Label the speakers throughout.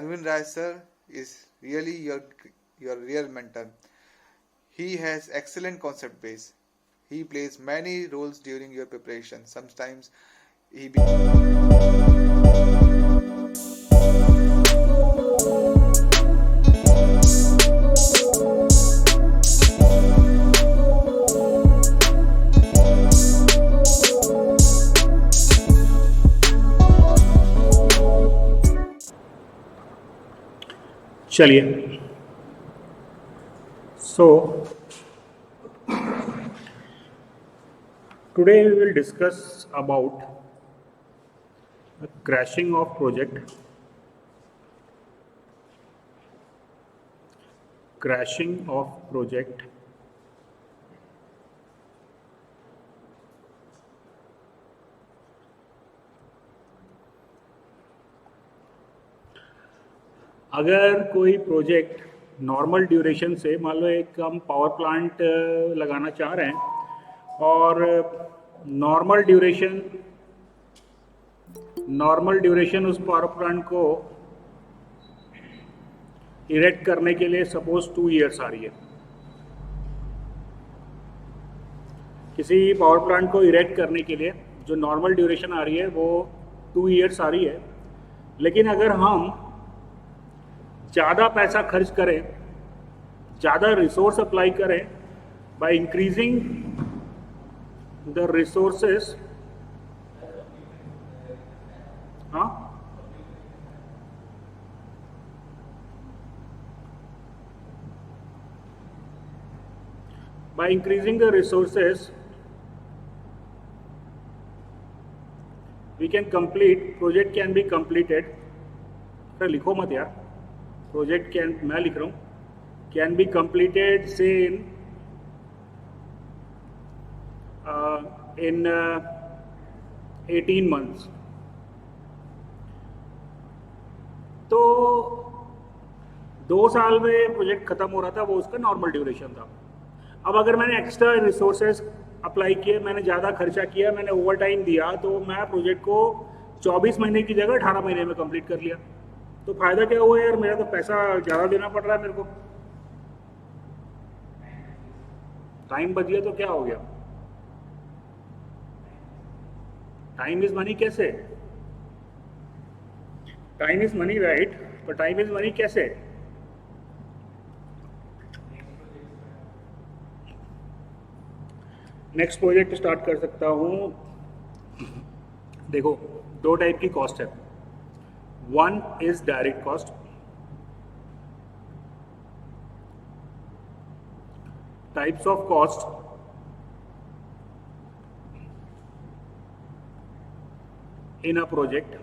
Speaker 1: Arvind Rai sir is really your real mentor. He has excellent concept base. He plays many roles during your preparation. Sometimes he be
Speaker 2: चलिए, so today we will discuss about the crashing of project, अगर कोई project normal duration से, मान लो एक हम power plant लगाना चाह रहे हैं और नॉर्मल ड्यूरेशन उस पावर प्लांट को इरेक्ट करने के लिए सपोज 2 ईयर्स आ रही है। किसी पावर प्लांट को इरेक्ट करने के लिए जो नॉर्मल ड्यूरेशन आ रही है वो 2 ईयर्स आ रही है, लेकिन अगर हम ज़्यादा पैसा खर्च करें, ज़्यादा रिसोर्स अप्लाई करें by increasing the resources, by increasing the resources we can complete, project can be completed, लिखो मत यार, प्रोजेक्ट कैन, मैं लिख रहा हूँ, कैन बी कंप्लीटेड से इन 18 months। तो 2 साल में प्रोजेक्ट खत्म हो रहा था, वो उसका नॉर्मल ड्यूरेशन था। अब अगर मैंने एक्स्ट्रा रिसोर्सेज अप्लाई किए, मैंने ज़्यादा खर्चा किया, मैंने ओवर टाइम दिया, तो मैं प्रोजेक्ट को 24 महीने की जगह 18 महीने में कंप्लीट कर लिया। तो फायदा क्या हुआ यार, मेरा तो पैसा ज़्यादा देना पड़ रहा है मेरे को, टाइम बच गया तो क्या हो गया। टाइम इज मनी कैसे? टाइम इज मनी राइट, पर टाइम इज मनी कैसे? नेक्स्ट प्रोजेक्ट स्टार्ट कर सकता हूँ। देखो, 2 टाइप की कॉस्ट है। One is direct cost, types of cost in a project.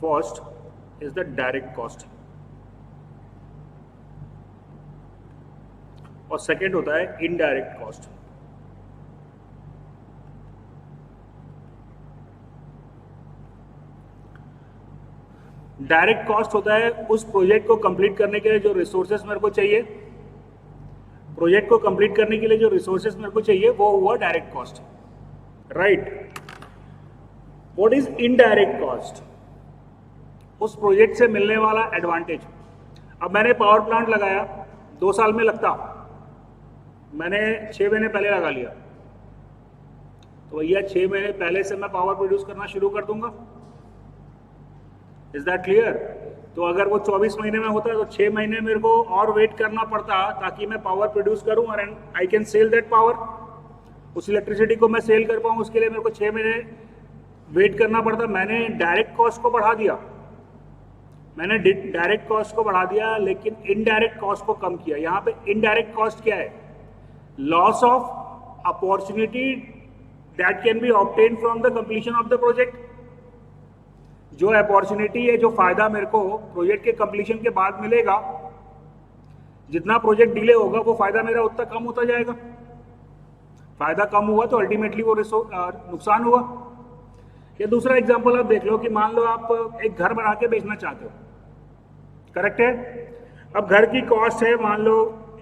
Speaker 2: First is the direct cost और सेकेंड होता है इनडायरेक्ट कॉस्ट। डायरेक्ट कॉस्ट होता है उस प्रोजेक्ट को कंप्लीट करने के लिए जो रिसोर्सेस मेरे को चाहिए, प्रोजेक्ट को कंप्लीट करने के लिए जो रिसोर्सेस मेरे को चाहिए वो हुआ direct cost, right. What is indirect cost? उस प्रोजेक्ट से मिलने वाला एडवांटेज। अब मैंने पावर प्लांट लगाया, 2 साल में लगता, मैंने 6 महीने पहले लगा लिया, तो भैया 6 महीने पहले से मैं पावर प्रोड्यूस करना शुरू कर दूंगा। Is that clear? तो अगर वो 24 महीने में होता है तो 6 महीने मेरे को और वेट करना पड़ता ताकि मैं पावर प्रोड्यूस करूं और I can sell that power. उस इलेक्ट्रिसिटी को मैं सेल कर पाऊं, उसके लिए मेरे को 6 महीने वेट करना पड़ता। मैंने डायरेक्ट कॉस्ट को बढ़ा दिया, लेकिन इनडायरेक्ट कॉस्ट को कम किया। यहाँ पे इनडायरेक्ट कॉस्ट क्या है? Loss of opportunity that can be obtain from the completion of the project. जो अपॉर्चुनिटी है, जो फायदा मेरे को प्रोजेक्ट के कंप्लीशन के बाद मिलेगा, जितना प्रोजेक्ट डिले होगा वो फायदा मेरा उतना कम होता जाएगा। फायदा कम हुआ तो अल्टीमेटली वो नुकसान हुआ। या दूसरा एग्जांपल आप देख लो कि मान लो आप एक घर बना के बेचना चाहते हो, करेक्ट है। अब घर की कॉस्ट है मान लो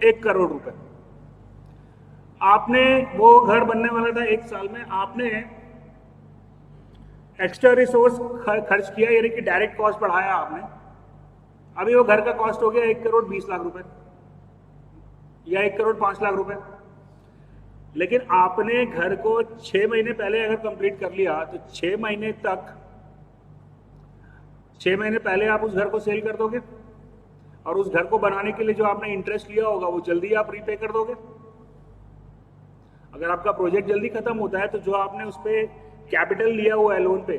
Speaker 2: 1 करोड़ रुपए। आपने, वो घर बनने वाला था 1 साल में, आपने एक्स्ट्रा रिसोर्स खर्च किया, यानी कि डायरेक्ट कॉस्ट बढ़ाया आपने। अभी वो घर का कॉस्ट हो गया 1,20,00,000 रुपए या 1,05,00,000 रुपए, लेकिन आपने घर को 6 महीने पहले अगर कंप्लीट कर लिया तो 6 महीने पहले आप उस घर को सेल कर दोगे, और उस घर को बनाने के लिए जो आपने इंटरेस्ट लिया होगा वो जल्दी आप रीपे कर दोगे। अगर आपका प्रोजेक्ट जल्दी खत्म होता है तो जो आपने उस पर कैपिटल लिया हुआ है लोन पे,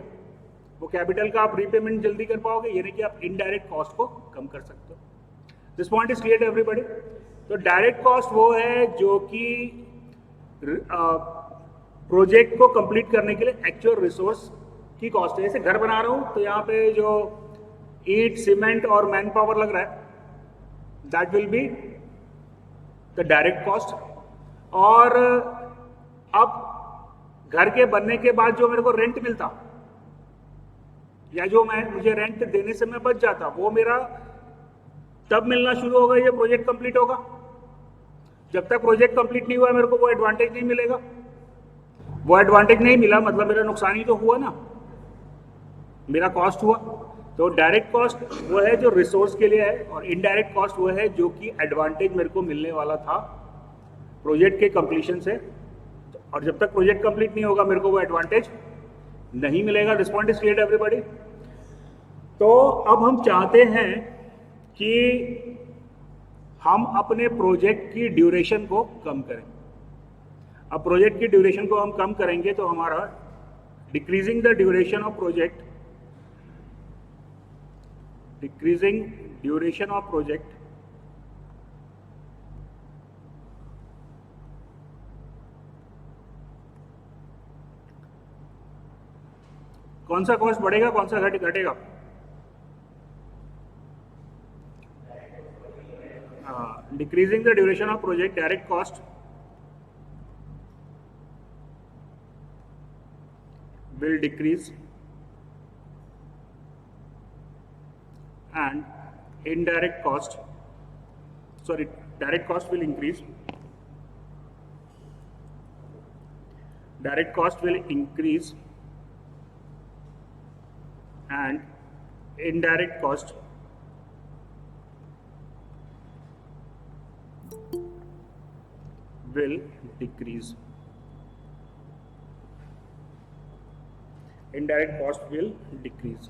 Speaker 2: वो कैपिटल का आप रीपेमेंट जल्दी कर पाओगे, यानी कि आप इनडायरेक्ट कॉस्ट को कम कर सकते हो। This point is clear to everybody. तो डायरेक्ट कॉस्ट वो है जो कि प्रोजेक्ट को कंप्लीट करने के लिए एक्चुअल रिसोर्स की कॉस्ट है। जैसे घर बना रहा हूं तो यहाँ पे जो ईट, सीमेंट और मैन पावर लग रहा है, that will be the direct cost. और अब घर के बनने के बाद जो मेरे को रेंट मिलता या जो मुझे रेंट देने से मैं बच जाता, वो मेरा तब मिलना शुरू होगा ये प्रोजेक्ट कंप्लीट होगा। जब तक प्रोजेक्ट कंप्लीट नहीं हुआ मेरे को वो एडवांटेज नहीं मिलेगा। वो एडवांटेज नहीं मिला मतलब मेरा नुकसान ही तो हुआ ना, मेरा कॉस्ट हुआ। तो डायरेक्ट कॉस्ट वो है जो रिसोर्स के लिए है, और इनडायरेक्ट कॉस्ट वो है जो कि एडवांटेज मेरे को मिलने वाला था प्रोजेक्ट के कंप्लीशन से, और जब तक प्रोजेक्ट कंप्लीट नहीं होगा मेरे को वो एडवांटेज नहीं मिलेगा। This point is clear everybody. तो अब हम चाहते हैं कि हम अपने प्रोजेक्ट की ड्यूरेशन को कम करें। अब प्रोजेक्ट की ड्यूरेशन को हम कम करेंगे तो हमारा decreasing the duration of project, decreasing duration of project कौन सा कॉस्ट बढ़ेगा, कौन सा घटेगा? Decreasing the duration of project, direct cost will decrease and indirect cost, sorry, direct cost will increase, direct cost will increase and indirect cost will decrease, indirect cost will decrease.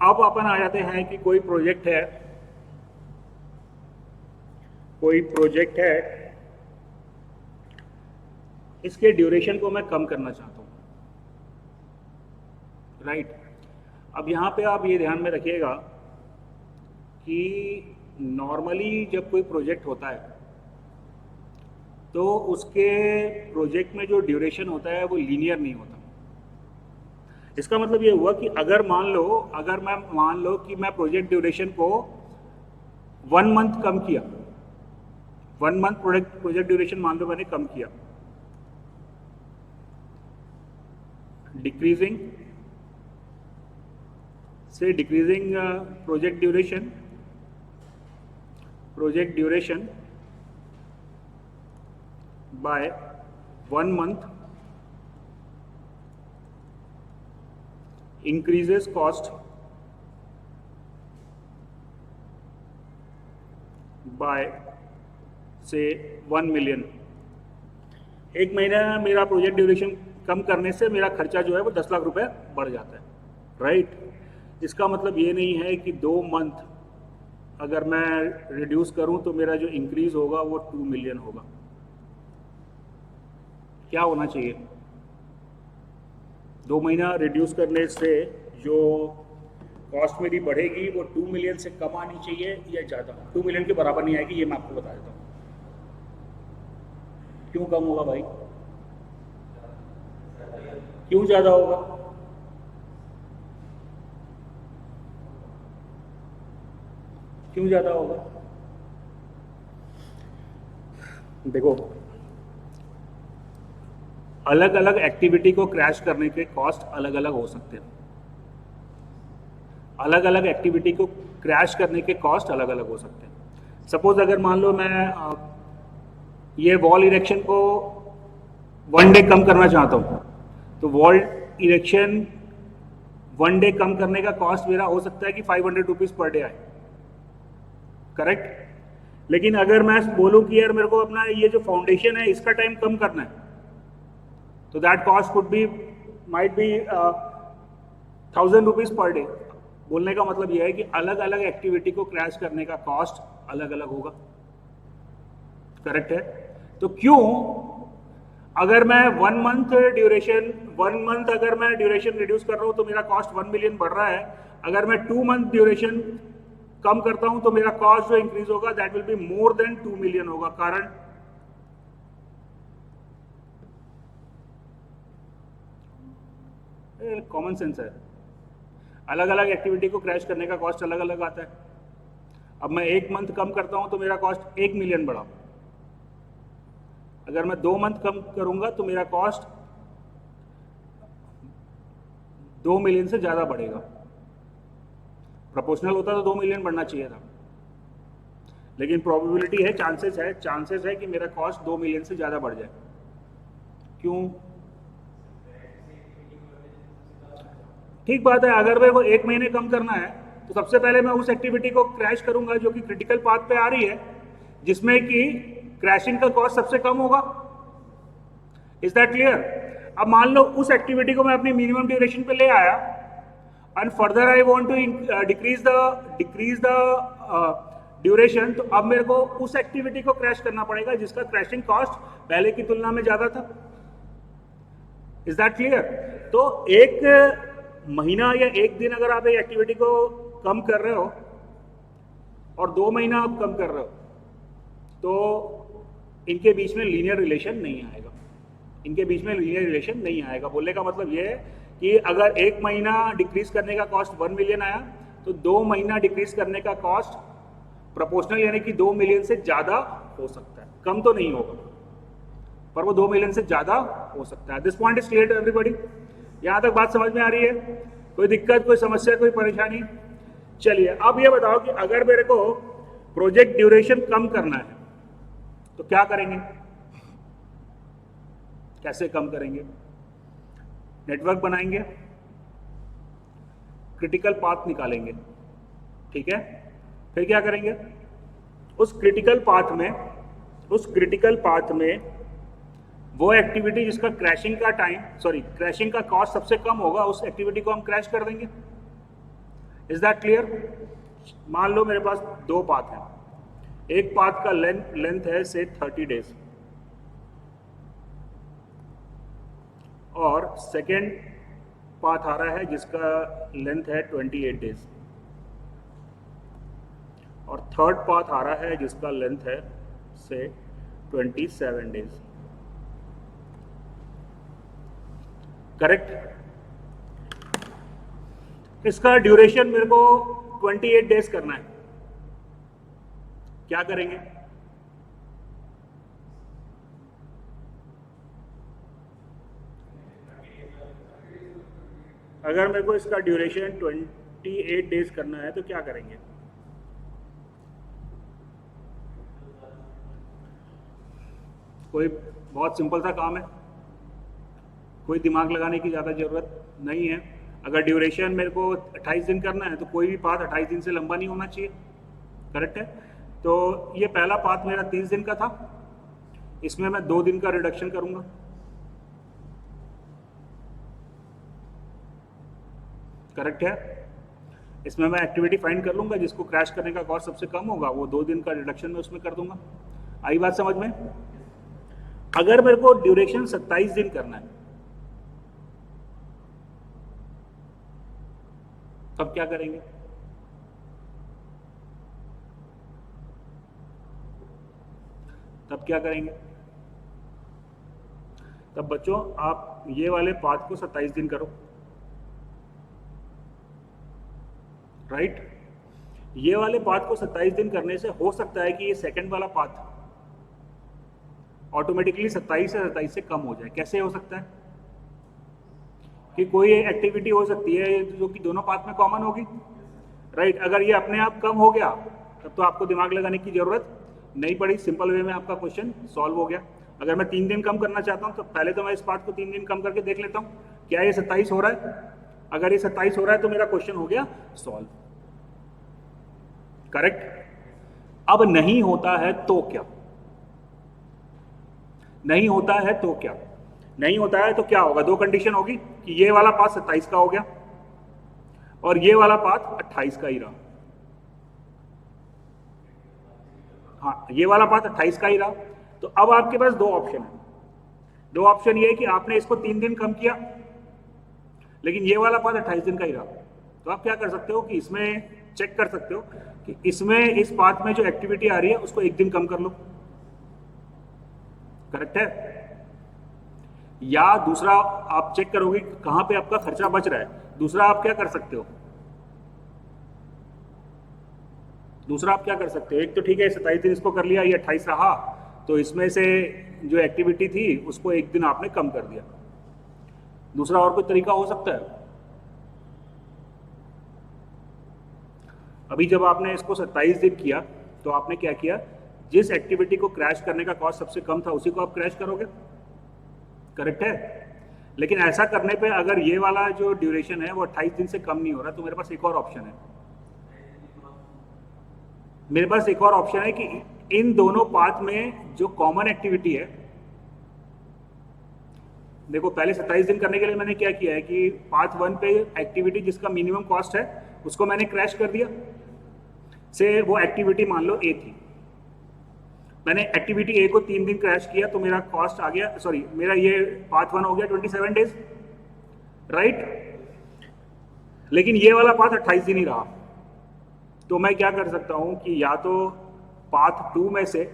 Speaker 2: अब अपन आ जाते हैं कि कोई project है, इसके duration को मैं कम करना चाहता हूं, राइट। अब यहां पे आप ये ध्यान में रखिएगा कि नॉर्मली जब कोई प्रोजेक्ट होता है तो उसके प्रोजेक्ट में जो ड्यूरेशन होता है वो लीनियर नहीं होता। इसका मतलब ये हुआ कि अगर मैं मान लो कि मैं प्रोजेक्ट ड्यूरेशन को 1 मंथ कम किया, 1 मंथ प्रोजेक्ट ड्यूरेशन मान लो मैंने कम किया, decreasing project duration by 1 month increases cost by say 1 million। 1 महीना मेरा प्रोजेक्ट ड्यूरेशन कम करने से मेरा खर्चा जो है वो 10 लाख रुपए बढ़ जाता है, राइट। इसका मतलब ये नहीं है कि 2 मंथ अगर मैं रिड्यूस करूं तो मेरा जो इंक्रीज होगा वो 2 मिलियन होगा। क्या होना चाहिए? 2 महीना रिड्यूस करने से जो कॉस्ट मेरी बढ़ेगी वो 2 मिलियन से कम आनी चाहिए या ज़्यादा? 2 मिलियन के बराबर नहीं आएगी, ये मैं आपको बता देता हूँ। क्यों कम होगा भाई? क्यों ज़्यादा होगा? क्यों ज़्यादा होगा? देखो, अलग अलग एक्टिविटी को क्रैश करने के कॉस्ट अलग अलग हो सकते हैं। अलग अलग एक्टिविटी को क्रैश करने के कॉस्ट अलग अलग हो सकते हैं। सपोज अगर मान लो मैं ये वॉल इरेक्शन को 1 डे कम करना चाहता हूँ, तो वॉल इलेक्शन 1 डे कम करने का कॉस्ट मेरा हो सकता है कि 500 रुपीज़ पर डे आए, करेक्ट। लेकिन अगर मैं बोलूं कि यार मेरे को अपना ये जो फाउंडेशन है इसका टाइम कम करना है, तो that cost could be might be 1000 rupees per day. बोलने का मतलब यह है कि अलग अलग एक्टिविटी को क्रैश करने का कॉस्ट अलग अलग होगा, करेक्ट है। तो क्यों अगर मैं 1 मंथ अगर मैं ड्यूरेशन रिड्यूस कर रहा हूं तो मेरा कॉस्ट 1 मिलियन बढ़ रहा है, अगर मैं 2 मंथ ड्यूरेशन कम करता हूं तो मेरा कॉस्ट जो इंक्रीज होगा that will be more than 2 million होगा। कारण कॉमन सेंस है, अलग अलग एक्टिविटी को क्रैश करने का कॉस्ट अलग अलग आता है। अब मैं 1 मंथ कम करता हूं तो मेरा कॉस्ट 1 मिलियन बढ़ा, अगर मैं 2 मंथ कम करूंगा तो मेरा कॉस्ट 2 मिलियन से ज्यादा बढ़ेगा। प्रोपोर्शनल होता तो 2 मिलियन बढ़ना चाहिए था, लेकिन प्रोबेबिलिटी है, चांसेस है कि मेरा कॉस्ट 2 मिलियन से ज्यादा बढ़ जाए। क्यों? ठीक बात है, अगर मेरे को 1 महीने कम करना है तो सबसे पहले मैं उस एक्टिविटी को क्रैश करूंगा जो कि क्रिटिकल पाथ पे आ रही है, जिसमें कि क्रैशिंग का कॉस्ट सबसे कम होगा। Is that clear? अब मान लो उस एक्टिविटी को मैं अपनी मिनिमम ड्यूरेशन पे ले आया and further I want to decrease the duration, तो अब मेरे को उस एक्टिविटी को क्रैश करना पड़ेगा जिसका क्रैशिंग कॉस्ट पहले की तुलना में ज्यादा था। Is that clear? तो 1 महीना या 1 दिन अगर आप एक एक्टिविटी को कम कर रहे हो और 2 महीना आप कम कर रहे हो, तो इनके बीच में लीनियर रिलेशन नहीं आएगा। बोलने का मतलब ये है कि अगर 1 महीना डिक्रीज करने का कॉस्ट 1 मिलियन आया तो 2 महीना डिक्रीज करने का कॉस्ट प्रोपोर्शनल यानी कि 2 मिलियन से ज्यादा हो सकता है। कम तो नहीं होगा पर वो 2 मिलियन से ज्यादा हो सकता है। This point is clear to everybody? यहां तक बात समझ में आ रही है? कोई दिक्कत, कोई समस्या, कोई परेशानी? चलिए अब ये बताओ कि अगर मेरे को प्रोजेक्ट ड्यूरेशन कम करना है तो क्या करेंगे, कैसे कम करेंगे? नेटवर्क बनाएंगे, क्रिटिकल पाथ निकालेंगे, ठीक है। फिर क्या करेंगे? उस क्रिटिकल पाथ में वो एक्टिविटी जिसका क्रैशिंग का कॉस्ट सबसे कम होगा, उस एक्टिविटी को हम क्रैश कर देंगे। Is that clear? मान लो मेरे पास 2 पाथ हैं, एक पाथ का लेंथ है से 30 डेज और सेकेंड पाथ आ रहा है जिसका लेंथ है 28 डेज और थर्ड पाथ आ रहा है जिसका लेंथ है से 27 डेज, करेक्ट। इसका ड्यूरेशन मेरे को 28 डेज करना है, क्या करेंगे? अगर मेरे को इसका ड्यूरेशन 28 डेज करना है तो क्या करेंगे? कोई बहुत सिंपल सा काम है, कोई दिमाग लगाने की ज़्यादा ज़रूरत नहीं है। अगर ड्यूरेशन मेरे को 28 दिन करना है तो कोई भी पाथ 28 दिन से लंबा नहीं होना चाहिए, करेक्ट है। तो ये पहला पाथ मेरा 30 दिन का था, इसमें मैं 2 दिन का रिडक्शन करूंगा, करेक्ट है। इसमें मैं एक्टिविटी फाइंड कर लूंगा जिसको क्रैश करने का कॉस्ट सबसे कम होगा, वो 2 दिन का रिडक्शन मैं उसमें कर दूंगा। आई बात समझ में? अगर मेरे को ड्यूरेशन 27 दिन करना है तब क्या करेंगे? तब बच्चों आप ये वाले पाथ को 27 दिन करो, राइट। ये वाले पाथ को 27 दिन करने से हो सकता है कि ये सेकंड वाला पाथ ऑटोमेटिकली 27 से 27 से कम हो जाए। कैसे हो सकता है? कि कोई एक्टिविटी हो सकती है जो कि दोनों पाथ में कॉमन होगी, राइट। अगर ये अपने आप कम हो गया तब तो आपको दिमाग लगाने की जरूरत नहीं पड़ी, सिंपल वे में आपका क्वेश्चन सॉल्व हो गया। अगर मैं 3 दिन कम करना चाहता हूँ तो पहले तो मैं इस पाथ को 3 दिन कम करके देख लेता हूँ, क्या ये 27 हो रहा है? अगर ये 27 हो रहा है तो मेरा क्वेश्चन हो गया सॉल्व। करेक्ट। अब नहीं होता है तो क्या? नहीं होता है तो क्या? नहीं होता है तो क्या होगा? दो कंडीशन होगी कि ये वाला पाथ 27 का हो गया और ये वाला पाथ 28 का ही रहा। हाँ, ये वाला पाथ 28 का ही रहा। तो अब आपके पास दो ऑप्शन है। दो ऑप्शन ये है कि आपने इसको 3 दिन कम किया लेकिन ये वाला पाथ 28 दिन का ही रहा। तो आप क्या कर सकते हो कि इसमें चेक कर सकते हो कि इसमें इस पाथ में जो एक्टिविटी आ रही है उसको 1 दिन कम कर लो। करेक्ट है? या दूसरा आप चेक करोगे कहां पे आपका खर्चा बच रहा है। दूसरा आप क्या कर सकते हो? दूसरा आप क्या कर सकते हो? एक तो ठीक है 27 दिन इसको कर लिया, ये 28 रहा, तो इसमें से जो एक्टिविटी थी उसको 1 दिन आपने कम कर दिया। दूसरा और कोई तरीका हो सकता है? अभी जब आपने इसको 27 दिन किया तो आपने क्या किया? जिस एक्टिविटी को क्रैश करने का कॉस्ट सबसे कम था उसी को आप क्रैश करोगे। करेक्ट है? लेकिन ऐसा करने पे अगर ये वाला जो ड्यूरेशन है वो 28 दिन से कम नहीं हो रहा तो मेरे पास एक और ऑप्शन है। मेरे पास एक और ऑप्शन है कि इन दोनों पाथ में जो कॉमन एक्टिविटी है, देखो पहले 27 दिन करने के लिए मैंने क्या किया है कि पाथ 1 पे एक्टिविटी जिसका मिनिमम कॉस्ट है उसको मैंने क्रैश कर दिया। से वो एक्टिविटी मान लो ए थी, मैंने एक्टिविटी ए को 3 दिन क्रैश किया तो मेरा कॉस्ट आ गया, सॉरी मेरा ये पाथ 1 हो गया 27 डेज, राइट। लेकिन ये वाला पाथ 28 दिन ही रहा। तो मैं क्या कर सकता हूं कि या तो पाथ 2 में से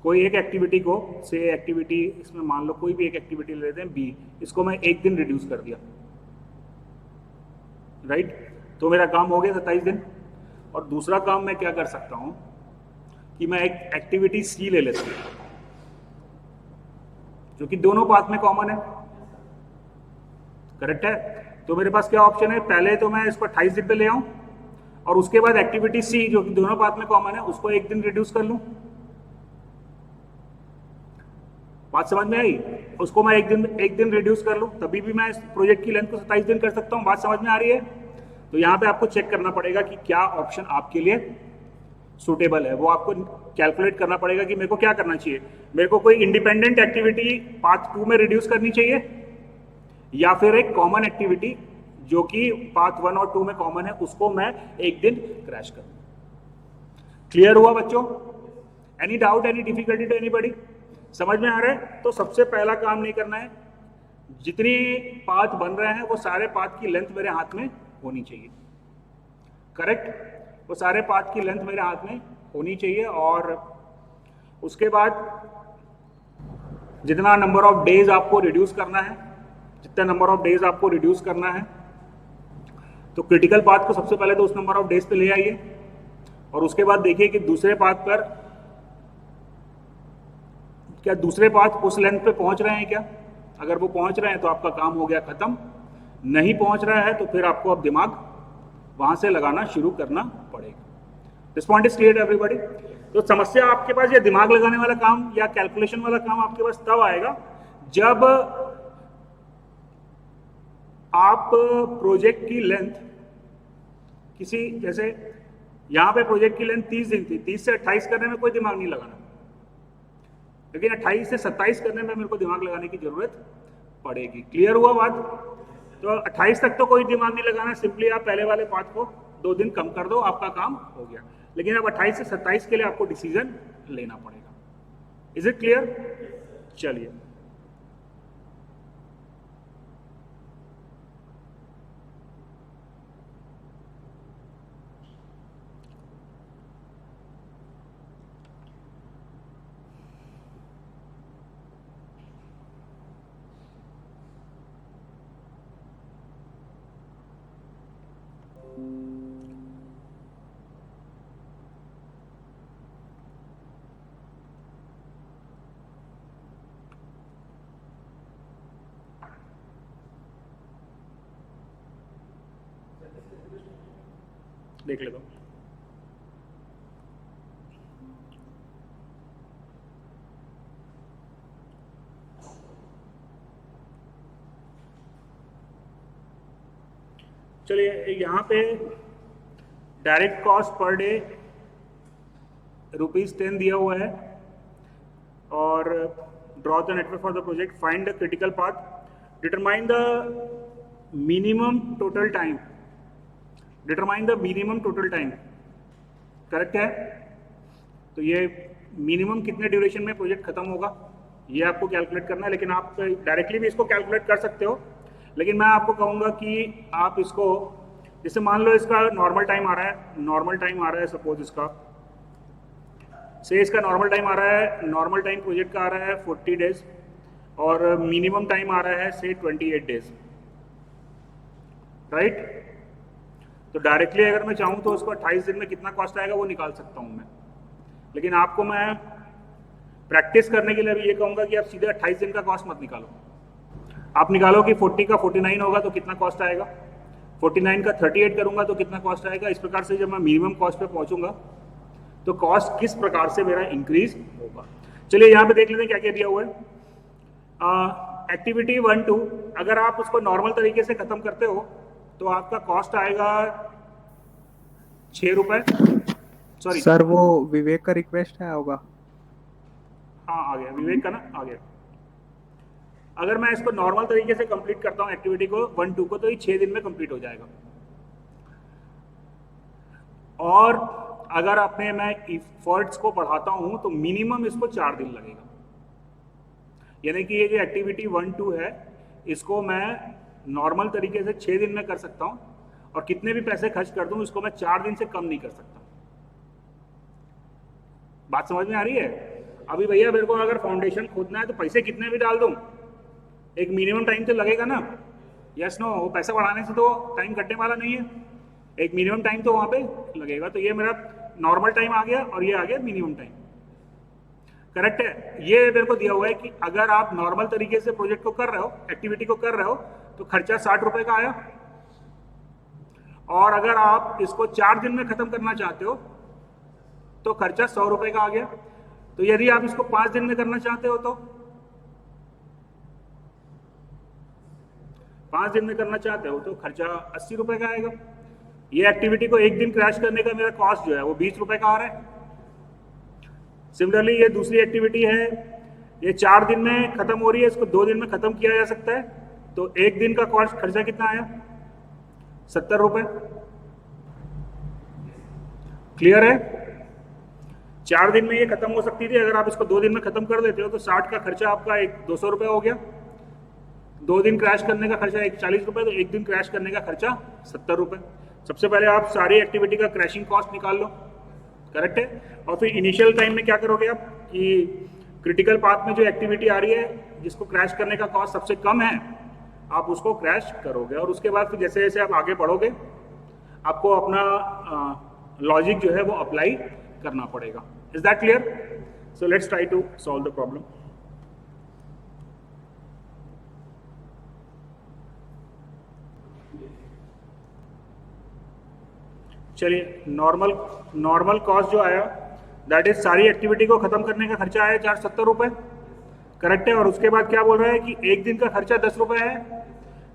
Speaker 2: कोई एक एक्टिविटी को, से एक्टिविटी इसमें मान लो कोई भी एक एक्टिविटी ले लेते हैं बी, इसको मैं 1 दिन रिड्यूस कर दिया, राइट। तो मेरा काम हो गया 27 दिन। और दूसरा काम मैं क्या कर सकता हूं कि मैं एक एक्टिविटी सी ले लेता हूं जो कि दोनों पाथ में कॉमन है। करेक्ट है? तो मेरे पास क्या ऑप्शन है? पहले तो मैं इसको 28 दिन पे ले आऊं और उसके बाद एक्टिविटी सी जो कि दोनों पाथ में कॉमन है उसको 1 दिन रिड्यूस कर लूं। बात समझ में आई? उसको मैं एक दिन रिड्यूस कर लूं, तभी भी मैं इस प्रोजेक्ट की लेंथ को 27 दिन कर सकता हूं। बात समझ में आ रही है? तो यहां पे आपको चेक करना पड़ेगा कि क्या ऑप्शन आपके लिए सुटेबल है। वो आपको कैलकुलेट करना पड़ेगा कि मेरे को क्या करना चाहिए। मेरे को कोई इंडिपेंडेंट एक्टिविटी पाथ 2 में रिड्यूस करनी चाहिए या फिर एक कॉमन एक्टिविटी जो कि पाथ 1 और 2 में कॉमन है उसको मैं 1 दिन क्रैश करूं। क्लियर हुआ बच्चों? Any doubt, any difficulty to anybody? समझ में आ रहा है? तो सबसे पहला काम नहीं करना है, जितनी पाथ बन रहे हैं वो सारे पाथ की लेंथ मेरे हाथ में होनी चाहिए। करेक्ट? वो सारे पाथ की लेंथ मेरे हाथ में होनी चाहिए। और उसके बाद जितना नंबर ऑफ डेज आपको रिड्यूस करना है, जितना नंबर ऑफ डेज आपको रिड्यूस करना है, तो क्रिटिकल पाथ को सबसे पहले तो उस नंबर ऑफ डेज पे ले आइए और उसके बाद देखिए कि दूसरे पाथ पर क्या दूसरे पाथ उस लेंथ पे पहुंच रहे हैं क्या। अगर वो पहुंच रहे हैं तो आपका काम हो गया खत्म। नहीं पहुंच रहा है तो फिर आपको अब दिमाग वहां से लगाना शुरू करना पड़ेगा। This point is clear everybody? तो समस्या आपके पास ये दिमाग लगाने वाला काम या कैलकुलेशन वाला काम आपके पास तब आएगा जब आप प्रोजेक्ट की लेंथ किसी, जैसे यहां पे प्रोजेक्ट की लेंथ 30 दिन थी, 30 से 28 करने में कोई दिमाग नहीं लगाना, लेकिन 28 से 27 करने में मेरे को दिमाग लगाने की जरूरत पड़ेगी। क्लियर हुआ बात? तो 28 तक तो कोई दिमाग नहीं लगाना, सिंपली आप पहले वाले पाथ को 2 दिन कम कर दो, आपका काम हो गया। लेकिन अब 28 से 27 के लिए आपको डिसीजन लेना पड़ेगा। Is it clear? चलिए, देख लेता हूं। चलिए यहाँ पे डायरेक्ट कॉस्ट पर डे ₹10 दिया हुआ है और draw the network for the project, find the critical path, determine the minimum total time, determine the minimum total time, correct है। तो ये मिनिमम कितने ड्यूरेशन में प्रोजेक्ट खत्म होगा ये आपको कैलकुलेट करना है, लेकिन आप डायरेक्टली भी इसको कैलकुलेट कर सकते हो, लेकिन मैं आपको कहूँगा कि आप इसको, जैसे मान लो इसका नॉर्मल टाइम आ रहा है, नॉर्मल टाइम आ रहा है सपोज इसका से इसका नॉर्मल टाइम आ रहा है, नॉर्मल टाइम प्रोजेक्ट का आ रहा है 40 डेज और मिनिमम टाइम आ रहा है से 28 डेज, राइट। तो डायरेक्टली अगर मैं चाहूँ तो उसको 28 दिन में कितना कॉस्ट आएगा वो निकाल सकता हूँ मैं, लेकिन आपको मैं प्रैक्टिस करने के लिए भी ये कहूँगा कि आप सीधे 28 दिन का कॉस्ट मत निकालो, आप निकालो कि 40 का 49 होगा तो कितना कॉस्ट आएगा, 49 का 38 करूँगा तो कितना कॉस्ट आएगा। इस प्रकार से जब मैं मिनिमम कॉस्ट पे पहुँचूंगा तो कॉस्ट किस प्रकार से मेरा इंक्रीज होगा। चलिए यहाँ पे देख लेते हैं क्या क्या दिया हुआ है। एक्टिविटी 1-2 अगर आप उसको नॉर्मल तरीके से खत्म करते हो तो आपका कॉस्ट आएगा ₹6। सॉरी
Speaker 3: सर वो विवेक का रिक्वेस्ट है होगा।
Speaker 2: हाँ आ गया, विवेक का ना आ गया। अगर मैं इसको नॉर्मल तरीके से कंप्लीट करता हूँ एक्टिविटी को 1-2 को, तो ये 6 दिन में कंप्लीट हो जाएगा। और अगर अपने मैं इफर्ट्स को बढ़ाता हूँ तो मिनिमम इसको 4 दिन लगेगा, यानी कि ये जो एक्टिविटी 1-2 है इसको मैं नॉर्मल तरीके से 6 दिन में कर सकता हूँ, और कितने भी पैसे खर्च कर दूँ इसको मैं 4 दिन से कम नहीं कर सकता। बात समझ में आ रही है। अभी भैया मेरे को अगर फाउंडेशन खोदना है तो पैसे कितने भी डाल दूँ, एक मिनिमम टाइम तो लगेगा ना। यस नो, वो पैसा बढ़ाने से तो टाइम कटने वाला नहीं है, एक मिनिमम टाइम तो वहाँ पे लगेगा। तो ये मेरा नॉर्मल टाइम आ गया और ये आ गया मिनिमम टाइम, करेक्ट है। ये मेरे को दिया हुआ है कि अगर आप नॉर्मल तरीके से प्रोजेक्ट को कर रहे हो, एक्टिविटी को कर रहे हो, तो खर्चा ₹60 का आया, और अगर आप इसको 4 दिन में खत्म करना चाहते हो तो खर्चा ₹100 का आ गया। तो यदि आप इसको 5 दिन में करना चाहते हो तो 5 दिन में करना चाहते हो तो खर्चा ₹80 का आएगा। ये एक्टिविटी को एक दिन क्रैश करने का मेरा कॉस्ट जो है वो ₹20 का आ रहा है। सिमिलरली ये दूसरी एक्टिविटी है, ये 4 दिन में खत्म हो रही है, इसको 2 दिन में खत्म किया जा सकता है, तो एक दिन का कॉस्ट खर्चा कितना आया ₹70। क्लियर है। 4 दिन में ये खत्म हो सकती थी, अगर आप इसको 2 दिन में खत्म कर देते हो तो 60 का खर्चा आपका एक ₹200 हो गया। 2 दिन क्रैश करने का खर्चा ₹40, तो एक दिन क्रैश करने का खर्चा ₹70। सबसे पहले आप सारी एक्टिविटी का क्रैशिंग कॉस्ट निकाल लो, करेक्ट है। और फिर इनिशियल टाइम में क्या करोगे आप कि क्रिटिकल पाथ में जो एक्टिविटी आ रही है जिसको क्रैश करने का कॉस्ट सबसे कम है आप उसको क्रैश करोगे, और उसके बाद फिर जैसे जैसे आप आगे बढ़ोगे आपको अपना लॉजिक जो है वो अप्लाई करना पड़ेगा। Is that clear? So let's try to solve the problem. चलिए, नॉर्मल कॉस्ट जो आया दैट इज सारी एक्टिविटी को खत्म करने का खर्चा आया ₹470, करेक्ट है। और उसके बाद क्या बोल रहा है कि एक दिन का खर्चा ₹10 है,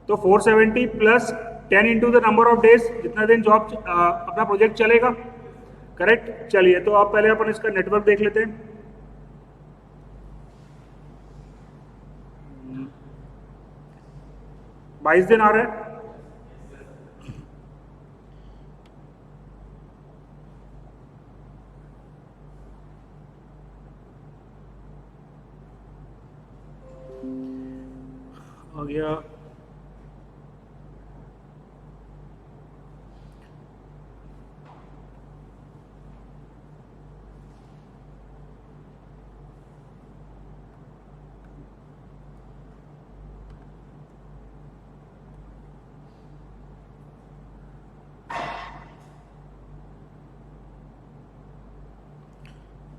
Speaker 2: तो 470 plus 10 into the number of days, जितना दिन जॉब अपना प्रोजेक्ट चलेगा, करेक्ट। चलिए, तो आप पहले अपन इसका नेटवर्क देख लेते हैं। Hmm. 22 दिन आ रहा है। आ गया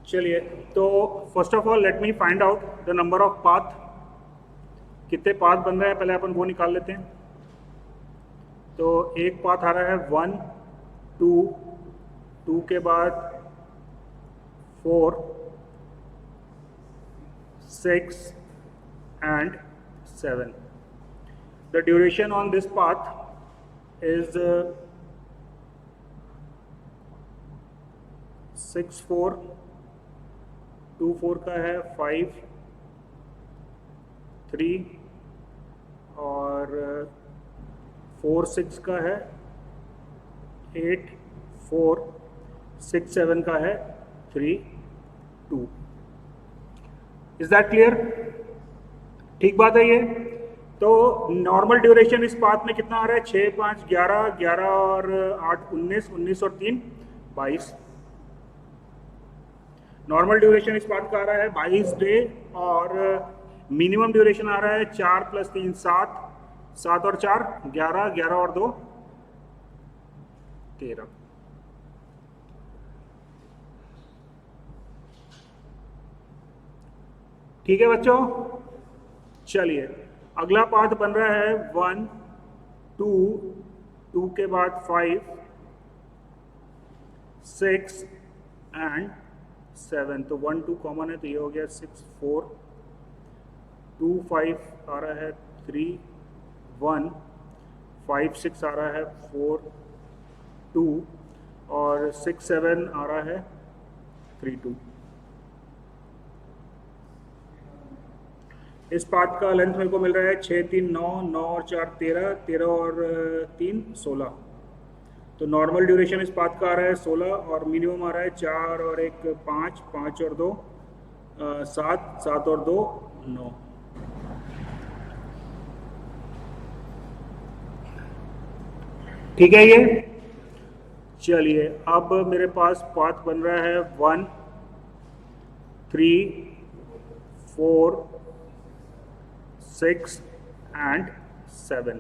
Speaker 2: चलिए, तो first of all let me find out the number of path. कितने पाथ बन रहे हैं पहले अपन वो निकाल लेते हैं। तो एक पाथ आ रहा है 1, 2, 2 के बाद 4, 6 and 7. The duration on this path is 6424 का है 53 और 46 का है 8467 का है 32। Is that clear? ठीक बात है ये। तो नॉर्मल ड्यूरेशन इस पाथ में कितना आ रहा है? 6, 5, 11, 11 और 8, 19, 19 और 3, 22। नॉर्मल ड्यूरेशन इस पाथ का आ रहा है 22 डे और मिनिमम ड्यूरेशन आ रहा है 4 + 3 7, 7 और 4 11, 11 और 2 13। ठीक है बच्चों, चलिए अगला पाथ बन रहा है 1 2 2 के बाद 5 6 एंड 7। तो 1 2 कॉमन है तो ये हो गया 6 4 2 5 आ रहा है 3 1 5 6 आ रहा है 4 2 और 6 7 आ रहा है 3 2। इस पाथ का लेंथ मेरे को मिल रहा है 6 3 9 9 और 4 13 13 और 3 16। तो नॉर्मल ड्यूरेशन इस पाथ का आ रहा है 16 और मिनिमम आ रहा है 4 और 1 5 5 और 2 7 7 और 2 9। ठीक है ये। चलिए अब मेरे पास पाथ बन रहा है 1 3 4 6 एंड 7।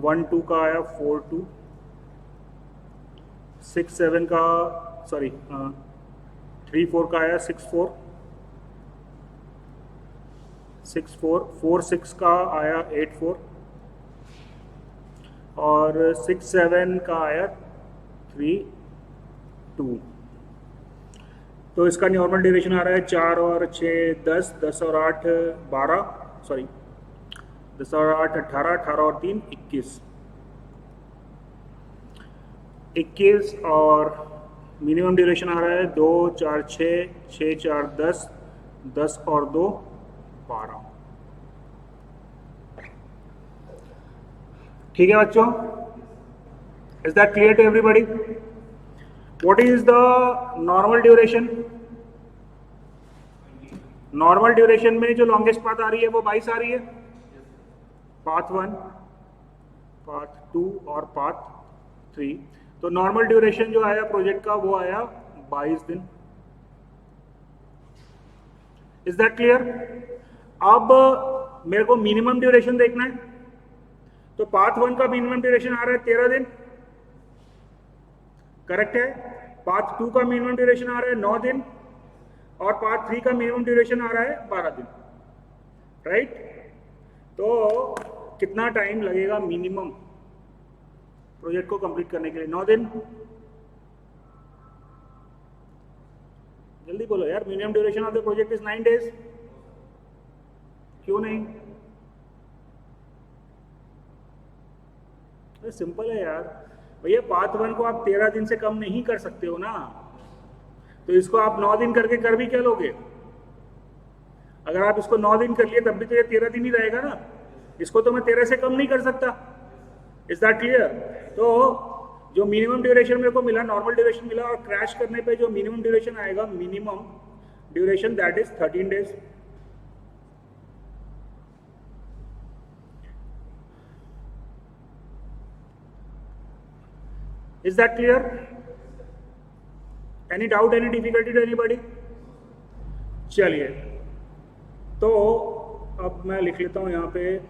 Speaker 2: 1 2 का आया 4 2, 6 7 का 3 4 का आया 6 4, 6 4 4 6 का आया 8 4 और 6 7 का आया 3 2। तो इसका नॉर्मल ड्यूरेशन आ रहा है 4 और 6 10, 10 और 8 12, 10 और 8 18, 18 और 3 21, 21 और मिनिमम ड्यूरेशन आ रहा है 2 4 6 6 4 10, 10 और 2 12। ठीक है बच्चों, is that clear to everybody? What is the normal duration? Normal duration में जो लॉन्गेस्ट पाथ आ रही है वो 22 आ रही है। पाथ 1, पाथ 2 और पाथ 3। तो नॉर्मल ड्यूरेशन जो आया प्रोजेक्ट का वो आया 22 दिन। Is that clear? अब मेरे को मिनिमम ड्यूरेशन देखना है। तो पाथ 1 का मिनिमम ड्यूरेशन आ रहा है 13 दिन, करेक्ट है। पाथ 2 का मिनिमम ड्यूरेशन आ रहा है 9 दिन और पाथ 3 का मिनिमम ड्यूरेशन आ रहा है 12 दिन, राइट? तो कितना टाइम लगेगा मिनिमम प्रोजेक्ट को कंप्लीट करने के लिए? 9 दिन। जल्दी बोलो यार, minimum duration of the project is 9 days. क्यों नहीं? सिंपल है यार भैया, पाथ 1 को आप 13 दिन से कम नहीं कर सकते हो ना, तो इसको आप 9 दिन करके कर भी क्या लोगे? अगर आप इसको 9 दिन कर लिए तब भी तो ये 13 दिन ही रहेगा ना, इसको तो मैं 13 से कम नहीं कर सकता। Is that clear? तो जो मिनिमम ड्यूरेशन मेरे को मिला, नॉर्मल ड्यूरेशन मिला और क्रैश करने पे जो मिनिमम ड्यूरेशन आएगा, minimum duration that is 13 days. Is that clear? Any doubt, any difficulty to anybody? चलिए, तो अब मैं लिख लेता हूँ यहाँ पे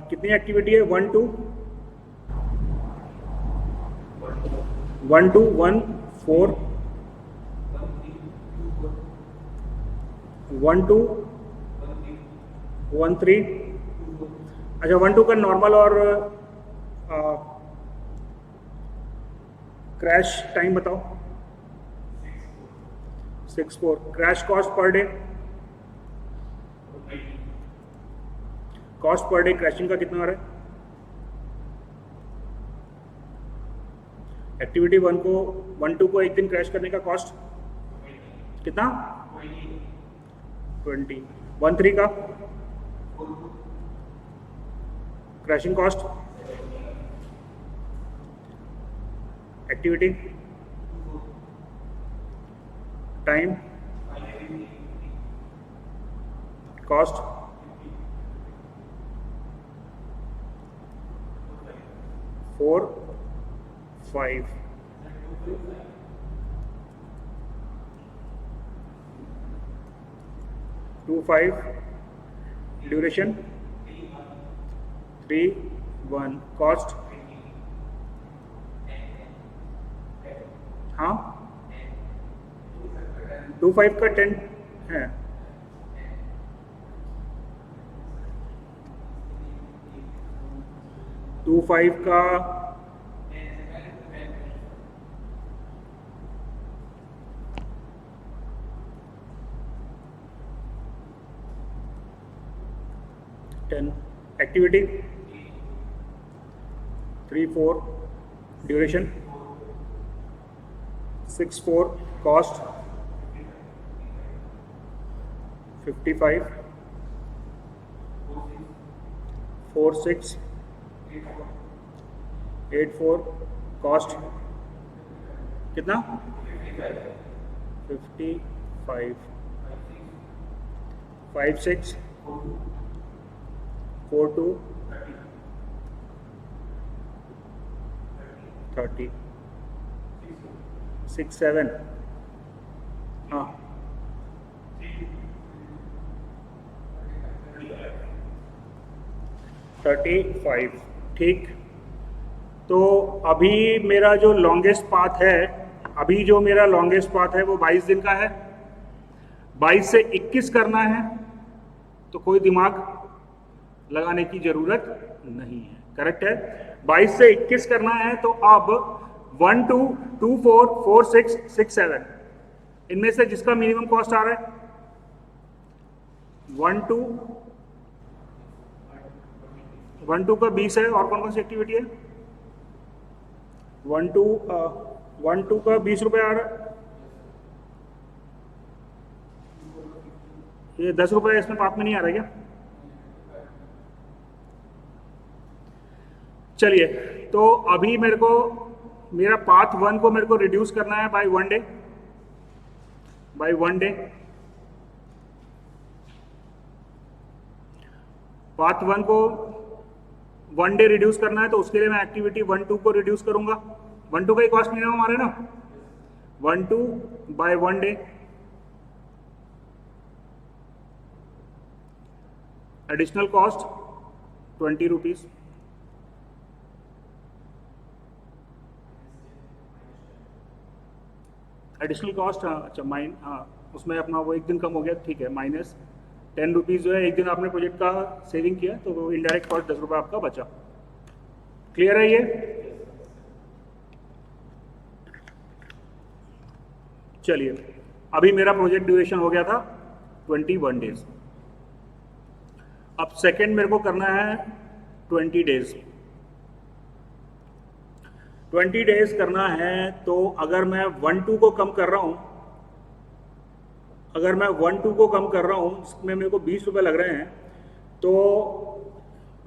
Speaker 2: कितनी एक्टिविटी है? 1 2 1 2 1 4 1 2 1 3। अच्छा, 1 2 का नॉर्मल और क्रैश टाइम बताओ। 6 4। Crash cost per day cost per day crashing का कितना आ रहा है? एक्टिविटी 1 को एक दिन क्रैश करने का कॉस्ट कितना? 20। 1 का crashing cost, activity, time, cost, four 5 2 5 duration 3 1 cost, हाँ 2 5 का 10 है, टू 5 का 10 एक्टिविटी 3 4 ड्यूरेशन 6 4 कॉस्ट 55 4 6 8 4 कॉस्ट कितना? 55 5 6 4 2 30 6 7 हाँ 35। ठीक, तो अभी मेरा जो लॉन्गेस्ट पाथ है, वो 22 दिन का है। 22 से 21 करना है तो कोई दिमाग लगाने की जरूरत नहीं है, करेक्ट है। 22 से 21 करना है तो अब 1 2 2 4 4 6 6 7 इनमें से जिसका मिनिमम कॉस्ट आ रहा है 1 2 का 20 है। और कौन कौन सी एक्टिविटी है? 1 2 का 20 रुपये आ रहा है, ये 10 रुपये इसमें पाप में नहीं आ रहा क्या? चलिए, तो अभी मेरा पाथ 1 को मेरे को रिड्यूस करना है बाय 1 डे, पाथ 1 को 1 डे रिड्यूस करना है तो उसके लिए मैं एक्टिविटी 1 2 को रिड्यूस करूंगा। 1 2 का ही कॉस्ट मिनिमम हमारे ना, 1 2 by 1 day, additional cost 20 rupees, additional cost, हाँ अच्छा हाँ उसमें अपना वो एक दिन कम हो गया, ठीक है, माइनस 10 रुपीज़ जो है एक दिन आपने प्रोजेक्ट का सेविंग किया तो वो इनडायरेक्ट कॉस्ट 10 रुपये आपका बचा। क्लियर है ये? चलिए, अभी मेरा प्रोजेक्ट ड्यूरेशन हो गया था 21 डेज। अब सेकेंड मेरे को करना है 20 डेज। 20 डेज करना है तो अगर मैं 1 2 को कम कर रहा हूँ, इसमें मेरे को 20 रुपये लग रहे हैं, तो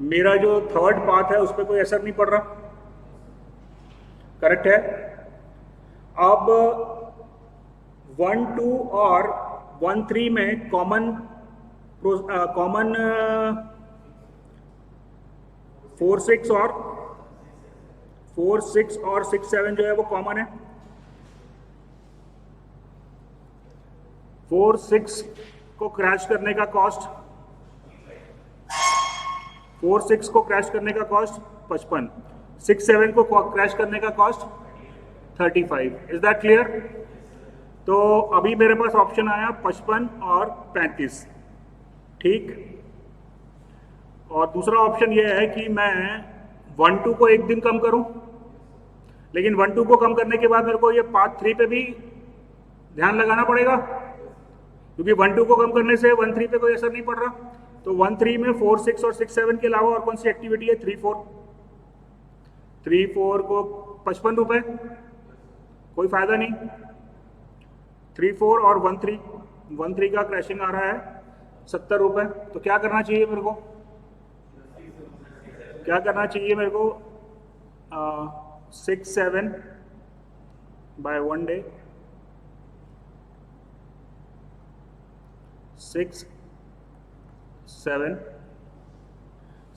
Speaker 2: मेरा जो थर्ड पाथ है उस पर कोई असर नहीं पड़ रहा, करेक्ट है। अब 1 2 और 1 3 में कॉमन 4 6 और 6 7 जो है वो कॉमन है। 4 6 को क्रैश करने का कॉस्ट 55, 6 7 को क्रैश करने का कॉस्ट 35। Is that clear? तो अभी मेरे पास ऑप्शन आया 55 और 35, ठीक। और दूसरा ऑप्शन ये है कि मैं 1 2 को एक दिन कम करूं, लेकिन 1 2 को कम करने के बाद मेरे को ये पार्ट 3 पे भी ध्यान लगाना पड़ेगा, क्योंकि 1 2 को कम करने से 1 3 पे कोई असर नहीं पड़ रहा। तो 1-3 में 4-6 और 6-7 के अलावा और कौन सी एक्टिविटी है? 3-4। 3-4 को 55 रुपए, कोई फायदा नहीं। 3-4 और 1-3, 1-3 का क्रैशिंग आ रहा है 70 रुपए। तो क्या करना चाहिए मेरे को? क्या करना चाहिए मेरे को? 6-7 बाय 1 डे,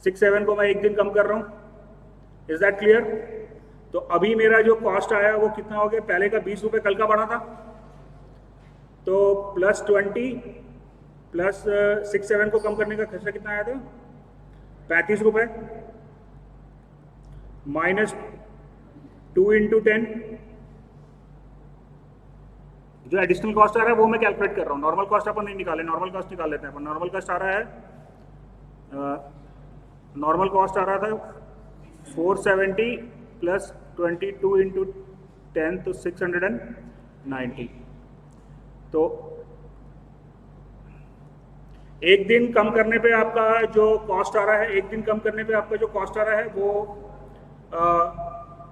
Speaker 2: 6-7 को मैं एक दिन कम कर रहा हूं। Is that clear? तो अभी मेरा जो कॉस्ट आया वो कितना हो गया? पहले का 20 रुपए, कल का बढ़ा था, तो +20 प्लस 6-7 को कम करने का खर्चा कितना आया था? 35 रुपए, -2 × 10। जो एडिशनल कॉस्ट आ रहा है वो मैं कैलकुलेट कर रहा हूँ। नॉर्मल कॉस्ट अपन नहीं निकाले, नॉर्मल कॉस्ट निकाल लेते हैं अपन। नॉर्मल कॉस्ट आ रहा है, नॉर्मल कॉस्ट आ रहा था 470 प्लस 22 × 10, तो 690। तो एक दिन कम करने पे आपका जो कॉस्ट आ रहा है, एक दिन कम करने पे आपका जो कॉस्ट आ रहा है वो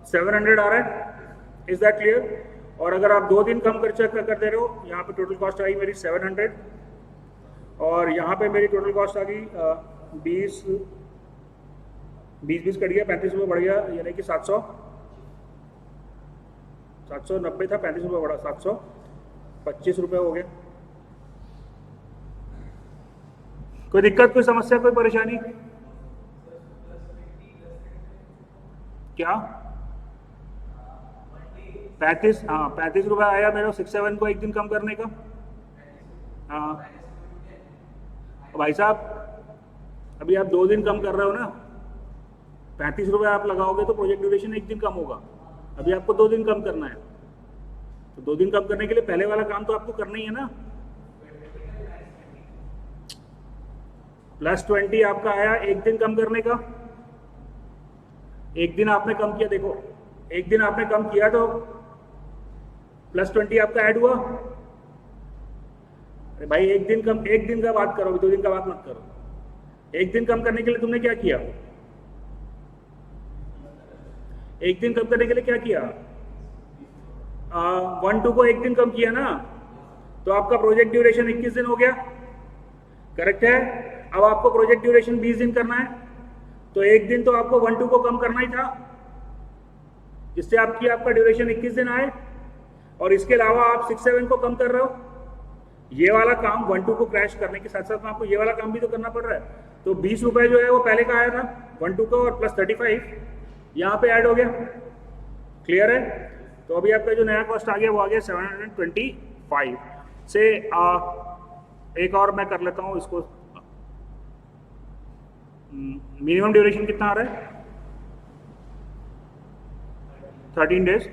Speaker 2: 700 आ रहा है। Is that clear? और अगर आप 2 दिन कम खर्चा कर दे रहे हो, यहाँ पे टोटल कॉस्ट आई मेरी 700, और यहाँ पे मेरी टोटल कॉस्ट आ गई 20 कट गया, 35 रुपये बढ़ गया, यानी कि 790 था, 35 रुपये बढ़ा, 725 रुपये हो गया। कोई दिक्कत, कोई समस्या, कोई परेशानी? क्या 35? हाँ 35 रुपये आया मेरा 6-7 को एक दिन कम करने का। हाँ भाई साहब, अभी आप 2 दिन कम कर रहे हो ना, 35 रुपये आप लगाओगे तो प्रोजेक्ट ड्यूरेशन एक दिन कम होगा। अभी आपको 2 दिन कम करना है, तो 2 दिन कम करने के लिए पहले वाला काम तो आपको करना ही है ना। +20 आपका आया एक दिन कम करने का। एक दिन आपने कम किया, देखो एक दिन आपने कम किया तो +20 आपका ऐड हुआ। अरे भाई एक दिन कम, एक दिन का बात करो, 2 दिन का बात मत करो। एक दिन कम करने के लिए तुमने क्या किया? एक दिन कम करने के लिए क्या किया? 1-2 को एक दिन कम किया ना, तो आपका प्रोजेक्ट ड्यूरेशन 21 दिन हो गया। करेक्ट है? अब आपको प्रोजेक्ट ड्यूरेशन 20 दिन करना है, तो एक दिन तो आपको 1-2 को कम करना ही था, जिससे आपका ड्यूरेशन 21 दिन आए। और इसके अलावा आप 6-7 को कम कर रहे हो। ये वाला काम 1-2 को क्रैश करने के साथ साथ में आपको ये वाला काम भी तो करना पड़ रहा है। तो 20 रुपए जो है वो पहले का आया था 1-2 को, और +35 यहाँ पे ऐड हो गया। क्लियर है? तो अभी आपका जो नया कॉस्ट आ गया वो आ गया 725 से। एक और मैं कर लेता हूँ इसको। मिनिमम ड्यूरेशन कितना आ रहा है? 13 डेज।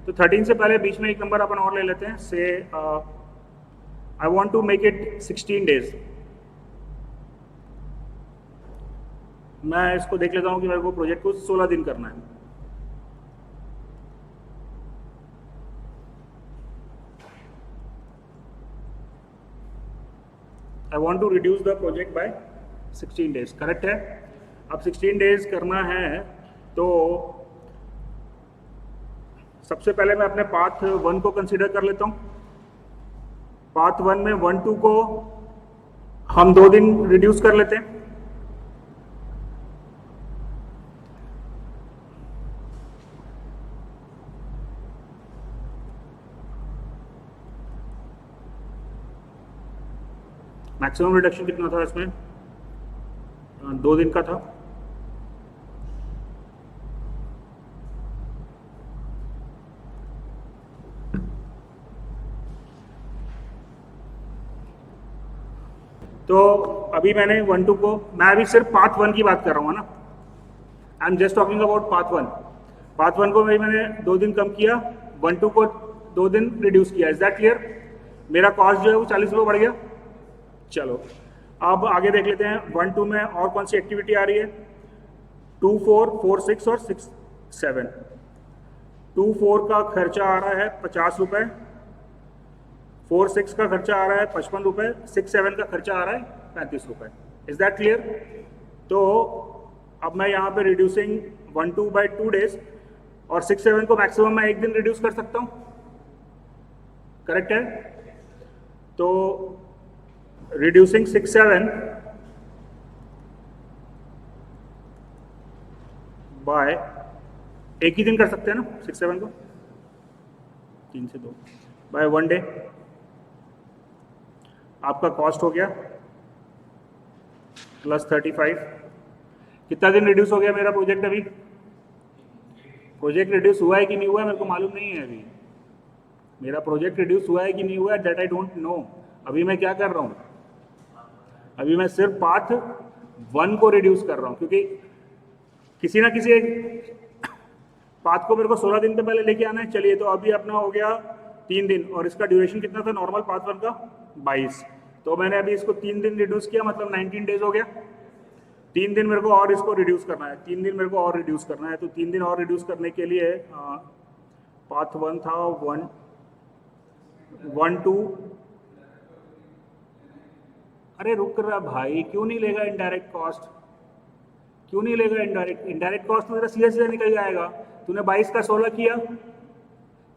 Speaker 2: तो 13 से पहले बीच में एक नंबर अपन और ले लेते हैं, say I want to make it 16 days. मैं इसको देख लेता हूँ कि मेरे को प्रोजेक्ट को 16 दिन करना है। I want to reduce the project by 16 days. Correct है? अब 16 डेज करना है तो सबसे पहले मैं अपने पाथ 1 को कंसीडर कर लेता हूँ। पाथ 1 में 1-2 को हम 2 दिन रिड्यूस कर लेते हैं। मैक्सिमम रिडक्शन कितना था इसमें? 2 दिन का था। तो अभी मैंने 1-2 को, मैं अभी सिर्फ पाथ 1 की बात कर रहा हूँ ना, I am just talking about path 1। Path 1 को मैंने 2 दिन कम किया, 1-2 को 2 दिन रिड्यूस किया। Is that clear? मेरा कॉस्ट जो है वो 40 रुपये बढ़ गया। चलो अब आगे देख लेते हैं 1-2 में और कौन सी एक्टिविटी आ रही है। 2-4, 4-6 और 6-7। 2-4 का खर्चा आ रहा है 50 रुपये, 4-6 का खर्चा आ रहा है 55 रुपये, 6-7 का खर्चा आ रहा है 35 रुपये। Is that clear? तो अब मैं यहाँ पे रिड्यूसिंग 1-2 बाई 2 डेज और 6-7 को मैक्सिमम मैं एक दिन रिड्यूस कर सकता हूँ, करेक्ट है? तो रिड्यूसिंग 6-7 बाय एक ही दिन कर सकते हैं ना 6-7 को, 3 से 2 बाय 1 डे, आपका कॉस्ट हो गया +35। कितना दिन रिड्यूस हो गया मेरा प्रोजेक्ट? अभी प्रोजेक्ट रिड्यूस हुआ है कि नहीं हुआ है मेरे को मालूम नहीं है। अभी मेरा प्रोजेक्ट रिड्यूस हुआ है कि नहीं हुआ है, दैट आई डोंट नो। अभी मैं क्या कर रहा हूँ? अभी मैं सिर्फ पाथ 1 को रिड्यूस कर रहा हूँ, क्योंकि किसी ना किसी एक पाथ को मेरे को 16 दिन से पहले लेके आना है। चलिए, तो अभी अपना हो गया 3 दिन, और इसका ड्यूरेशन कितना था नॉर्मल पाथ 1 का? 22। तो मैंने अभी इसको 3 दिन रिड्यूस किया, मतलब 19 डेज हो गया। 3 दिन मेरे को और इसको रिड्यूस करना है, 3 दिन मेरे को और रिड्यूस करना है। तो 3 दिन और रिड्यूस करने के लिए पाथ 1 था 1-2। अरे रुक रहा भाई, क्यों नहीं लेगा इनडायरेक्ट कॉस्ट? क्यों नहीं लेगा इनडायरेक्ट कॉस्ट? तो मेरा सीधा सीधा निकल जाएगा। तूने 22 का 16 किया,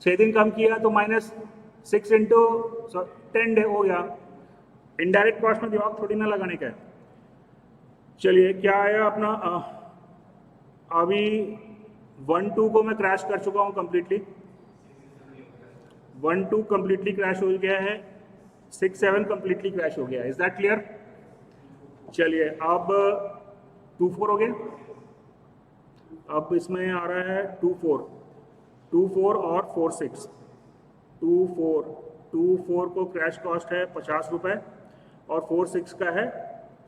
Speaker 2: 6 दिन कम किया, तो -6 इंटू 10 डे हो गया। इनडायरेक्ट कॉस्ट में दिमाग थोड़ी ना लगाने का है। चलिए, क्या आया अपना? अभी 1-2 को मैं क्रैश कर चुका हूँ कम्प्लीटली, 1-2 कम्प्लीटली क्रैश हो गया है, 6-7 कम्प्लीटली क्रैश हो गया है। Is that clear? चलिए, अब 2-4 हो गया। अब इसमें आ रहा है 2-4 और 4-6। 2-4 को क्रैश कॉस्ट है 50 रुपये और 4-6 का है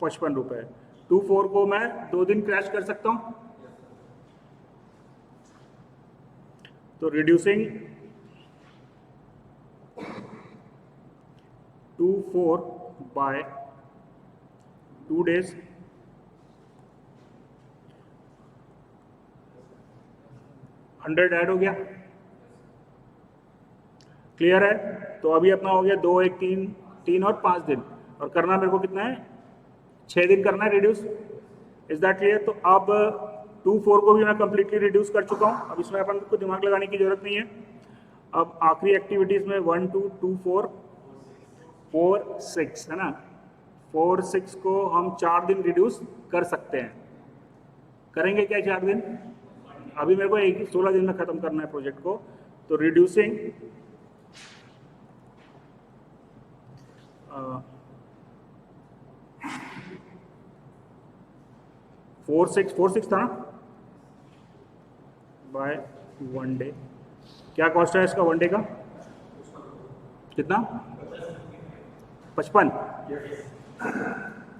Speaker 2: 55 रुपये। 2-4 को मैं 2 दिन क्रैश कर सकता हूँ। तो रिड्यूसिंग 2-4 बाय 2 डेज, $100 ऐड हो गया। क्लियर है? तो अभी अपना हो गया 2, 1, 3 और 5 दिन, और करना मेरे को कितना है? 6 दिन करना है रिड्यूस। Is that clear? तो अब 2-4 को भी मैं कंप्लीटली रिड्यूस कर चुका हूँ। अब इसमें अपन को दिमाग लगाने की जरूरत नहीं है। अब आखिरी एक्टिविटीज में 1, 2, 2, 4, 4-6 है ना। 4-6 को हम 4 दिन रिड्यूस कर सकते हैं। करेंगे क्या 4 दिन? अभी मेरे को 16 दिन में खत्म करना है प्रोजेक्ट को। तो रिड्यूसिंग 4-6 था ना, बाय 1 डे। क्या कॉस्ट है इसका 1 डे का? कितना? 55,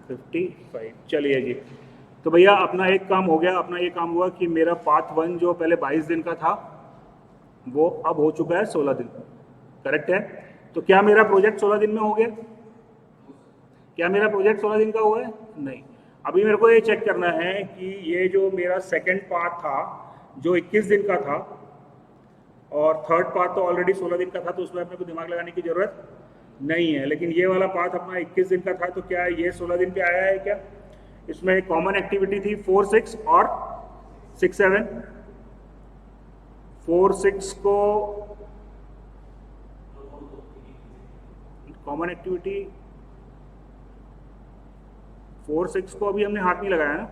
Speaker 2: 55। चलिए जी, तो भैया अपना एक काम हो गया। अपना ये काम हुआ कि मेरा पाथ 1 जो पहले 22 दिन का था, वो अब हो चुका है 16 दिन, करेक्ट है? तो क्या मेरा प्रोजेक्ट 16 दिन में हो गया? क्या मेरा प्रोजेक्ट 16 दिन का हुआ है? नहीं। अभी मेरे को ये चेक करना है कि ये जो मेरा सेकंड पार्ट था जो 21 दिन का था, और थर्ड पार्ट तो ऑलरेडी 16 दिन का था, तो उसमें अपने को दिमाग लगाने की जरूरत नहीं है। लेकिन ये वाला पार्ट अपना 21 दिन का था, तो क्या ये 16 दिन पे आया है क्या? इसमें एक कॉमन एक्टिविटी थी 4-6 और 6-7। 4-6 को कॉमन एक्टिविटी 4-6 को अभी हमने हाथ नहीं लगाया ना।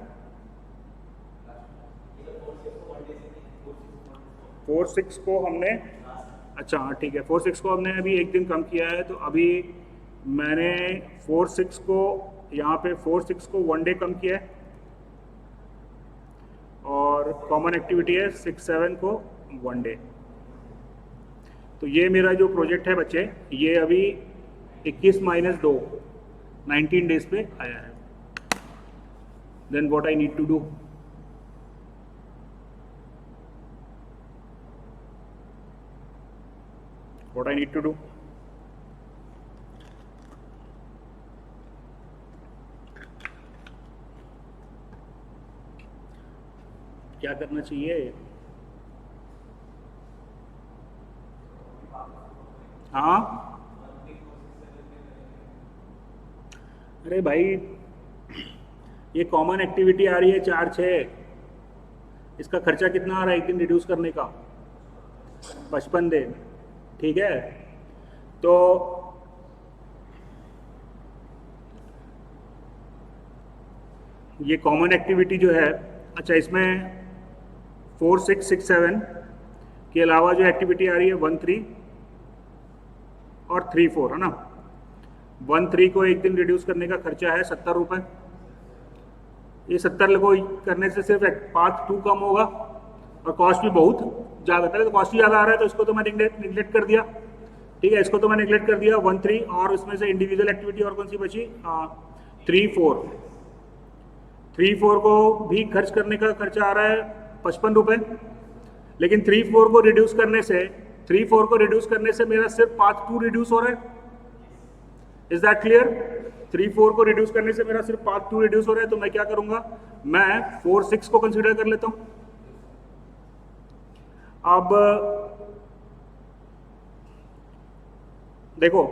Speaker 2: 4-6 को हमने, अच्छा हाँ ठीक है, 4-6 को हमने अभी एक दिन कम किया है। तो अभी मैंने 4-6 को यहाँ पे 4-6 को 1 डे कम किया है, और कॉमन एक्टिविटी है 6-7 को 1 डे। तो ये मेरा जो प्रोजेक्ट है बच्चे, ये अभी 21-2 19 डेज पे आया है। Then what I need to do? What I need to do? क्या करना चाहिए? हाँ, अरे भाई ये कॉमन एक्टिविटी आ रही है 4-6, इसका खर्चा कितना आ रहा है एक दिन रिड्यूस करने का? 55 दिन। ठीक है, तो ये कॉमन एक्टिविटी जो है, अच्छा इसमें 4, 6, 6, 7 के अलावा जो एक्टिविटी आ रही है 1, 3 और 3, 4 है ना। 1, 3 को एक दिन रिड्यूस करने का खर्चा है 70 रुपये। ये 70 को करने से सिर्फ पाथ 2 कम होगा और कॉस्ट भी बहुत ज़्यादा, पहले तो कॉस्ट ही ज़्यादा आ रहा है तो इसको तो मैं निगलेक्ट कर दिया। ठीक है, इसको तो मैं निगलेक्ट कर दिया 1, 3 और इसमें से इंडिविजुअल एक्टिविटी और कौन सी बची? 3, 4। 3, 4 को भी खर्च करने का खर्चा आ रहा है 55 रुपये, लेकिन 3, 4 को रिड्यूस करने से मेरा सिर्फ पाथ 2 रिड्यूस हो रहा है। Is that clear? 3, 4 को रिड्यूस करने से मेरा सिर्फ पाथ 2 रिड्यूस हो रहा है, तो मैं क्या करूंगा, मैं 4, 6 को कंसीडर कर लेता हूं। अब देखो,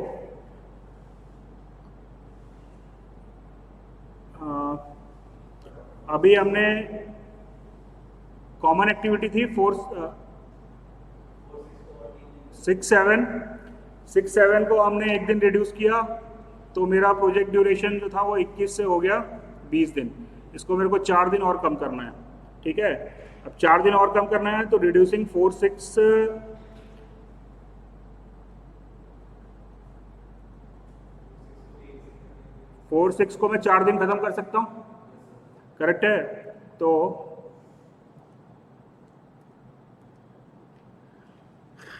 Speaker 2: अभी हमने कॉमन एक्टिविटी थी 4, 6, 7 को हमने एक दिन रिड्यूस किया तो मेरा प्रोजेक्ट ड्यूरेशन जो था वो 21 से हो गया 20 दिन। इसको मेरे को 4 दिन और कम करना है। ठीक है, अब 4 दिन और कम करना है तो रिड्यूसिंग 4, 6 को मैं 4 दिन खत्म कर सकता हूं, करेक्ट है? तो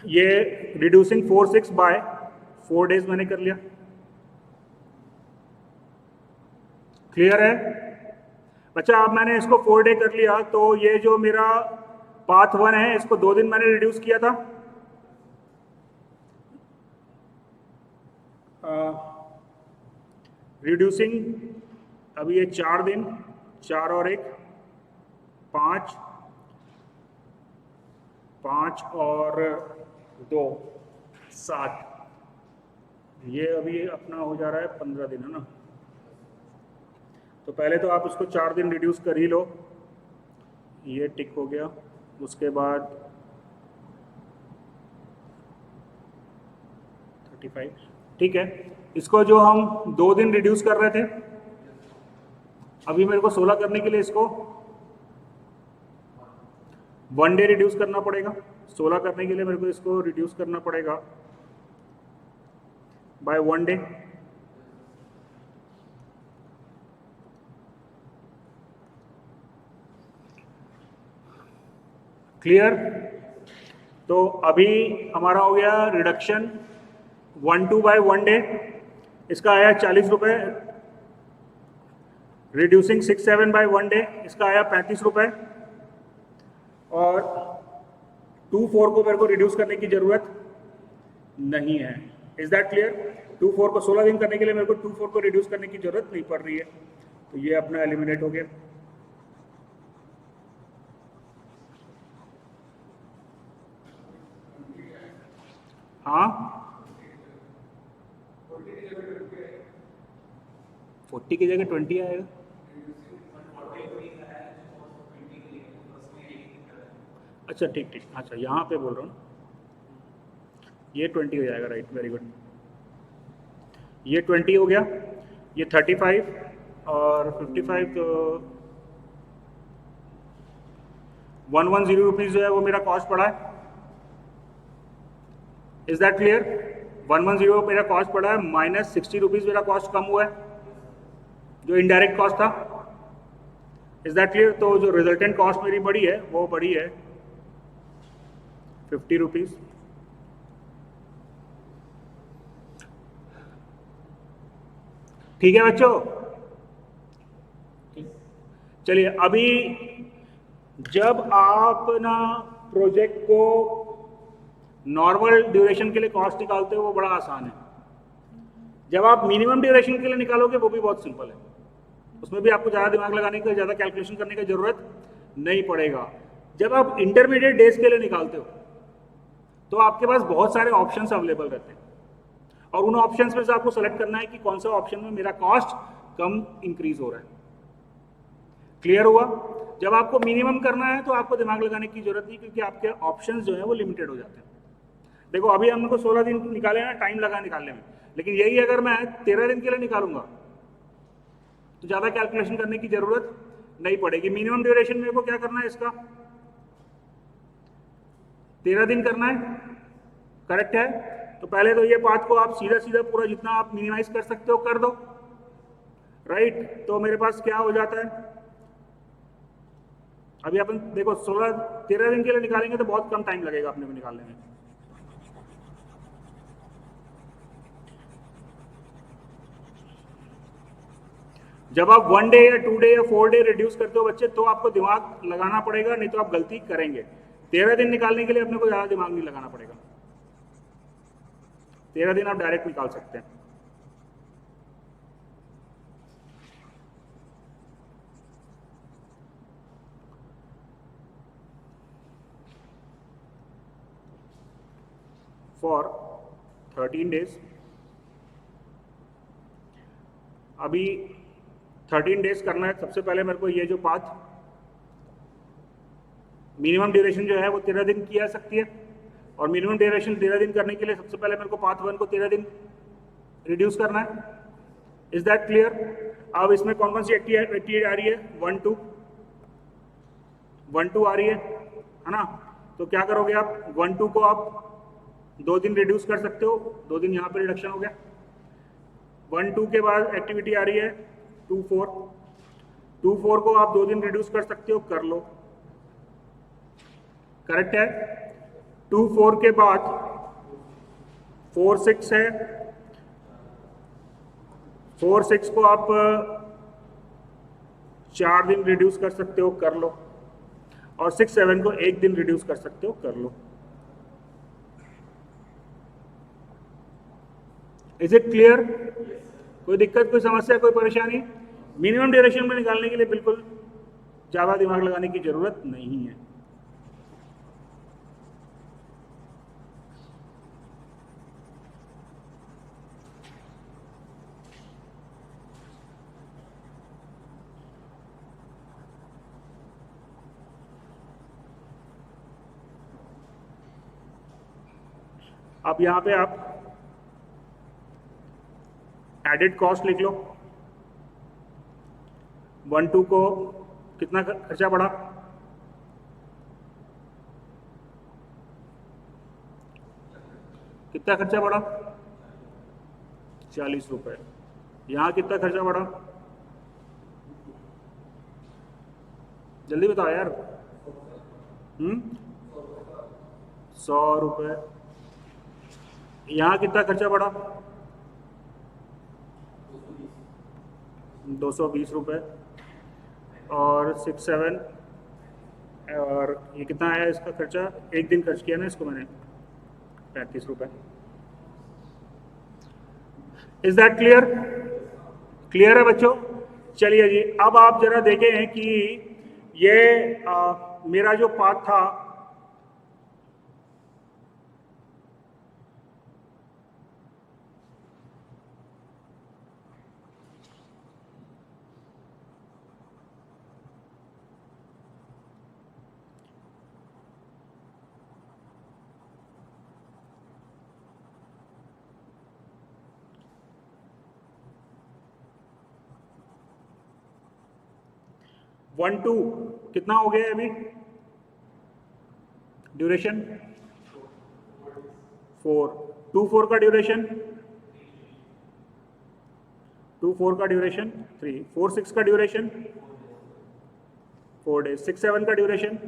Speaker 2: ये रिड्यूसिंग 4, 6 बाय 4 डेज मैंने कर लिया। क्लियर है बच्चा? अब मैंने इसको 4 डे कर लिया तो ये जो मेरा पाथ 1 है इसको 2 दिन मैंने रिड्यूस किया था। रिड्यूसिंग अभी ये 4 दिन, 4 और 1 5, 5 और 2 7, ये अभी अपना हो जा रहा है 15 दिन, है ना। तो पहले तो आप इसको 4 दिन रिड्यूस कर ही लो, ये टिक हो गया। उसके बाद 35, ठीक है। इसको जो हम 2 दिन रिड्यूस कर रहे थे, अभी मेरे को 16 करने के लिए इसको 1 डे रिड्यूस करना पड़ेगा। 16 करने के लिए मेरे को इसको रिड्यूस करना पड़ेगा बाय 1 डे। क्लियर? तो अभी हमारा हो गया रिडक्शन 1, 2 बाय 1 डे, इसका आया 40 रुपये। रिड्यूसिंग 6, 7 बाय 1 डे, इसका आया 35 रुपये। और 2, 4 को मेरे को रिड्यूस करने की जरूरत नहीं है। Is that clear? 2, 4 को 16 दिन करने के लिए मेरे को 2, 4 को रिड्यूस करने की जरूरत नहीं पड़ रही है, तो ये अपना एलिमिनेट हो गया। हाँ, 40 की जगह 20 आएगा। अच्छा ठीक ठीक, अच्छा यहाँ पे बोल रहा हूँ, ये 20 हो जाएगा, राइट, वेरी गुड। ये 20 हो गया, ये 35 और 55, तो 110 रुपीज़ जो है वो मेरा कॉस्ट पड़ा है। Is that clear? 110 मेरा कॉस्ट पड़ा है, माइनस 60 रुपीज़ मेरा कॉस्ट कम हुआ है जो इनडायरेक्ट कॉस्ट था। Is that clear? तो जो रिजल्टेंट कॉस्ट मेरी बढ़ी है वो बढ़ी है 50 रुपीज़। ठीक है बच्चों? चलिए, अभी जब आप ना प्रोजेक्ट को नॉर्मल ड्यूरेशन के लिए कॉस्ट निकालते हो वो बड़ा आसान है। जब आप मिनिमम ड्यूरेशन के लिए निकालोगे वो भी बहुत सिंपल है, उसमें भी आपको ज़्यादा दिमाग लगाने का, ज़्यादा कैलकुलेशन करने की जरूरत नहीं पड़ेगा। जब आप इंटरमीडिएट डेज के लिए निकालते हो तो आपके पास बहुत सारे ऑप्शंस अवेलेबल रहते हैं और उन ऑप्शंस में से आपको सेलेक्ट करना है कि कौन सा ऑप्शन में मेरा कॉस्ट कम इंक्रीज हो रहा है। क्लियर हुआ? जब आपको मिनिमम करना है तो आपको दिमाग लगाने की जरूरत नहीं, क्योंकि आपके ऑप्शंस जो है वो लिमिटेड हो जाते हैं। देखो अभी हमको 16 दिन निकाले ना, टाइम लगा निकालने में, लेकिन यही अगर मैं 13 दिन के लिए निकालूंगा तो ज़्यादा कैलकुलेशन करने की जरूरत नहीं पड़ेगी। मिनिमम ड्यूरेशन मेरे को क्या करना है इसका, 13 दिन करना है, करेक्ट है? तो पहले तो ये पाथ को आप सीधा सीधा पूरा जितना आप मिनिमाइज कर सकते हो कर दो, राइट? तो मेरे पास क्या हो जाता है, अभी अपन देखो 13 दिन के लिए निकालेंगे तो बहुत कम टाइम लगेगा अपने को निकालने में। जब आप 1 डे या 2 डे या 4 डे रिड्यूस करते हो बच्चे, तो आपको दिमाग लगाना पड़ेगा, नहीं तो आप गलती करेंगे। 13 दिन निकालने के लिए अपने को ज्यादा दिमाग नहीं लगाना पड़ेगा, 13 दिन आप डायरेक्ट निकाल सकते हैं। फॉर 13 डेज, अभी 13 डेज करना है। सबसे पहले मेरे को ये जो पाथ मिनिमम ड्यूरेशन जो है वो 13 दिन की जा सकती है, और मिनिमम ड्यूरेशन 13 दिन करने के लिए सबसे पहले मेरे को पाथ 1 को 13 दिन रिड्यूस करना है। Is that clear? अब इसमें कौन कौन सी एक्टिविटी आ रही है, 1 2 आ रही है ना? तो क्या करोगे आप, 1 2 को आप 2 दिन रिड्यूस कर सकते हो, 2 दिन यहाँ पे रिडक्शन हो गया। 1 2 के बाद एक्टिविटी आ रही है 2 4 को आप 2 दिन रिड्यूस कर सकते हो, कर लो, करेक्ट है? 2 4 के बाद 4 6 है, 4 6 को आप 4 दिन रिड्यूस कर सकते हो, कर लो, और 6 7 को 1 दिन रिड्यूस कर सकते हो, कर लो। Is it clear? कोई दिक्कत, कोई समस्या, कोई परेशानी? मिनिमम ड्यूरेशन में निकालने के लिए बिल्कुल ज़्यादा दिमाग लगाने की जरूरत नहीं है। अब यहां पे आप एडेड कॉस्ट लिख लो। 1 2 को कितना खर्चा पड़ा, कितना खर्चा पड़ा, 40 रुपए। यहां कितना खर्चा पड़ा, जल्दी बताओ यार। 100 रुपए। यहां कितना खर्चा पड़ा, 220 रुपए। और 6 7, और ये कितना आया इसका खर्चा, 1 दिन खर्च किया ना इसको मैंने, 35 रुपए। Is that clear? क्लियर है बच्चों? चलिए जी, अब आप जरा देखें कि ये मेरा जो पाथ था, वन टू कितना हो गया अभी ड्यूरेशन, 4 2 4 का ड्यूरेशन, 2 4 का ड्यूरेशन 3, 4 6 का ड्यूरेशन 4 डेज, 6 7 का ड्यूरेशन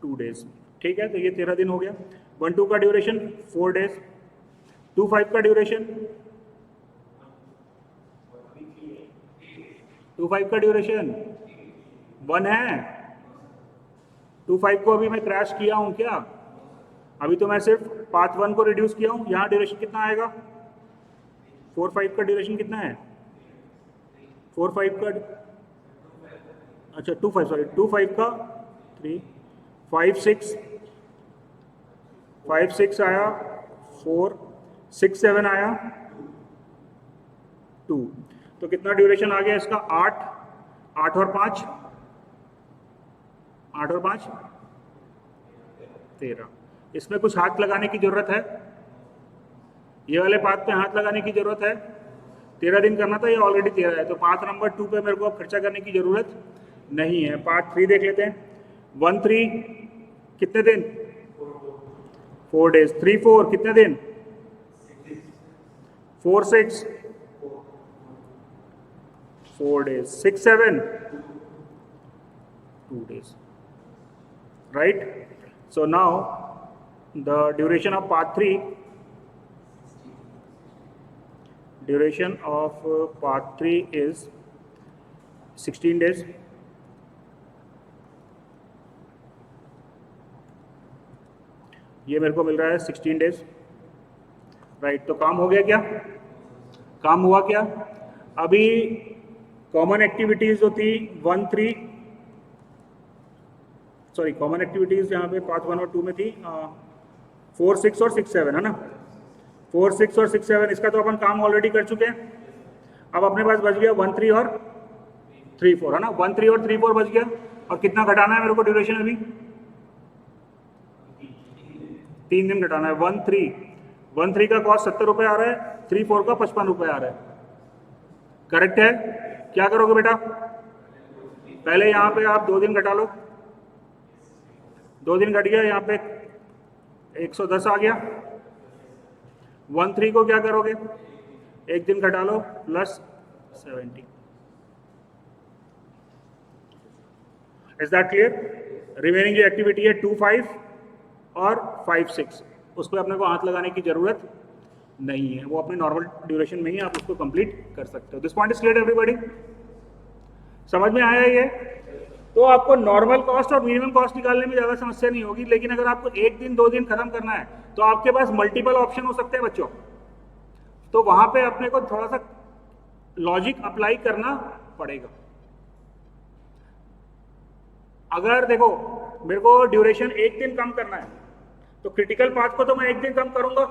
Speaker 2: 2 डेज। ठीक है, तो ये 13 दिन हो गया। 1 2 का ड्यूरेशन 4 डेज, 2 5 का ड्यूरेशन, 2 5 का ड्यूरेशन 1 है। 2 5 को अभी मैं क्रैश किया हूं क्या, अभी तो मैं सिर्फ पाथ 1 को रिड्यूस किया हूं। यहाँ ड्यूरेशन कितना आएगा, 4 5 का ड्यूरेशन कितना है, 4 5 का, अच्छा 2 5 सॉरी 2 5 का 3 5 6 5 6 आया 4 6 7 आया 2। तो कितना ड्यूरेशन आ गया इसका? 8 और 5 13। इसमें कुछ हाथ लगाने की जरूरत है? ये वाले पाथ पे हाथ लगाने की जरूरत है? 13 दिन करना था, ये ऑलरेडी 13 है, तो पाथ नंबर 2 पे मेरे को अब खर्चा करने की जरूरत नहीं है। पार्ट 3 देख लेते हैं। 1 3 कितने दिन? 4 days। 3 4 कितने दिन? 4 6 4 days। 6 7 2 days, right? So now the duration of part 3 is 16 days। ये मेरे को मिल रहा है 16 डेज, राइट। तो काम हो गया क्या? काम हुआ क्या? अभी कॉमन एक्टिविटीज जो थी 1 3 सॉरी कॉमन एक्टिविटीज यहाँ पे पार्ट 1 और 2 में थी 4 6 और 6 7, है ना? 4 6 और 6 7 इसका तो अपन काम ऑलरेडी कर चुके हैं। अब अपने पास बच गया 1 3 और 3 4, है ना? 1 3 और 3 4 बच गया। और कितना घटाना है मेरे को ड्यूरेशन? अभी 3 दिन घटाना है। 1 3 का कॉस्ट 70 रुपये आ रहा है, 3 4 का 55 रुपये आ रहा है। करेक्ट है? क्या करोगे बेटा? पहले यहाँ पे आप 2 दिन घटा लो। 2 दिन घट गया, यहाँ पे 110 आ गया। 1 3 को क्या करोगे? 1 दिन घटा लो plus 70। Is that clear? Remaining जो एक्टिविटी है 2 5 और 5 6 उस पर अपने को हाथ लगाने की जरूरत नहीं है, वो अपने नॉर्मल ड्यूरेशन में ही आप उसको कंप्लीट कर सकते हो। This point is clear everybody? समझ में आया ये? तो आपको नॉर्मल कॉस्ट और मिनिमम कॉस्ट निकालने में ज़्यादा समस्या नहीं होगी, लेकिन अगर आपको 1 दिन 2 दिन खत्म करना है तो आपके पास मल्टीपल ऑप्शन हो सकते हैं बच्चों। तो वहां पे अपने को थोड़ा सा लॉजिक अप्लाई करना पड़ेगा। अगर देखो मेरे को ड्यूरेशन 1 दिन कम करना है तो क्रिटिकल पाथ को तो मैं 1 दिन कम करूंगा,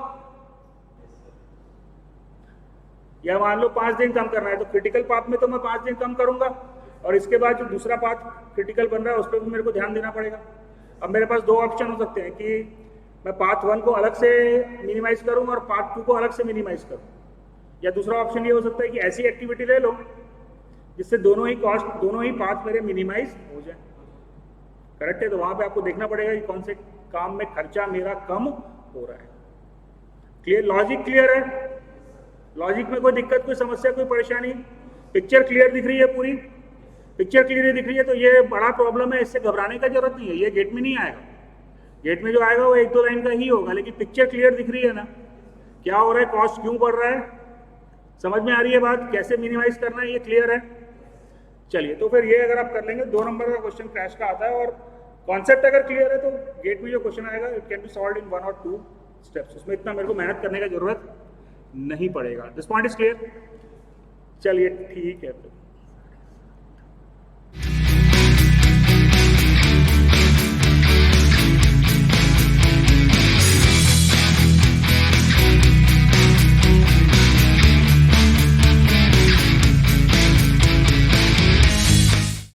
Speaker 2: या मान लो 5 दिन कम करना है तो क्रिटिकल पाथ में तो मैं 5 दिन कम करूंगा, और इसके बाद जो दूसरा पाथ क्रिटिकल बन रहा है उस पर भी मेरे को ध्यान देना पड़ेगा। अब मेरे पास 2 ऑप्शन हो सकते हैं कि मैं पाथ 1 को अलग से मिनिमाइज करूं और पाथ 2 को अलग से मिनिमाइज करूं, या दूसरा ऑप्शन ये हो सकता है कि ऐसी एक्टिविटी ले लो जिससे दोनों ही पाथ मेरे मिनिमाइज हो जाए। करेक्ट है? तो वहां पे आपको देखना पड़ेगा कि कौन से काम में खर्चा मेरा कम हो रहा है। क्लियर? लॉजिक क्लियर है? लॉजिक में कोई दिक्कत, कोई समस्या, कोई परेशानी? पिक्चर क्लियर दिख रही है? पूरी पिक्चर क्लियर दिख रही है तो ये बड़ा प्रॉब्लम है, इससे घबराने का जरूरत नहीं है। ये गेट में नहीं आएगा, गेट में जो आएगा वो 1-2 लाइन का ही होगा, लेकिन पिक्चर क्लियर दिख रही है ना, क्या हो रहा है, कॉस्ट क्यों बढ़ रहा है, समझ में आ रही है बात, कैसे मिनिमाइज करना है, ये क्लियर है। चलिए, तो फिर ये अगर आप कर लेंगे 2 नंबर का क्वेश्चन क्रैश का आता है, और कॉन्सेप्ट अगर क्लियर है तो गेट में जो क्वेश्चन आएगा इट कैन बी सॉल्व्ड इन 1 और 2 स्टेप्स। उसमें इतना मेरे को मेहनत करने का जरूरत नहीं पड़ेगा। This point is clear? चलिए ठीक है।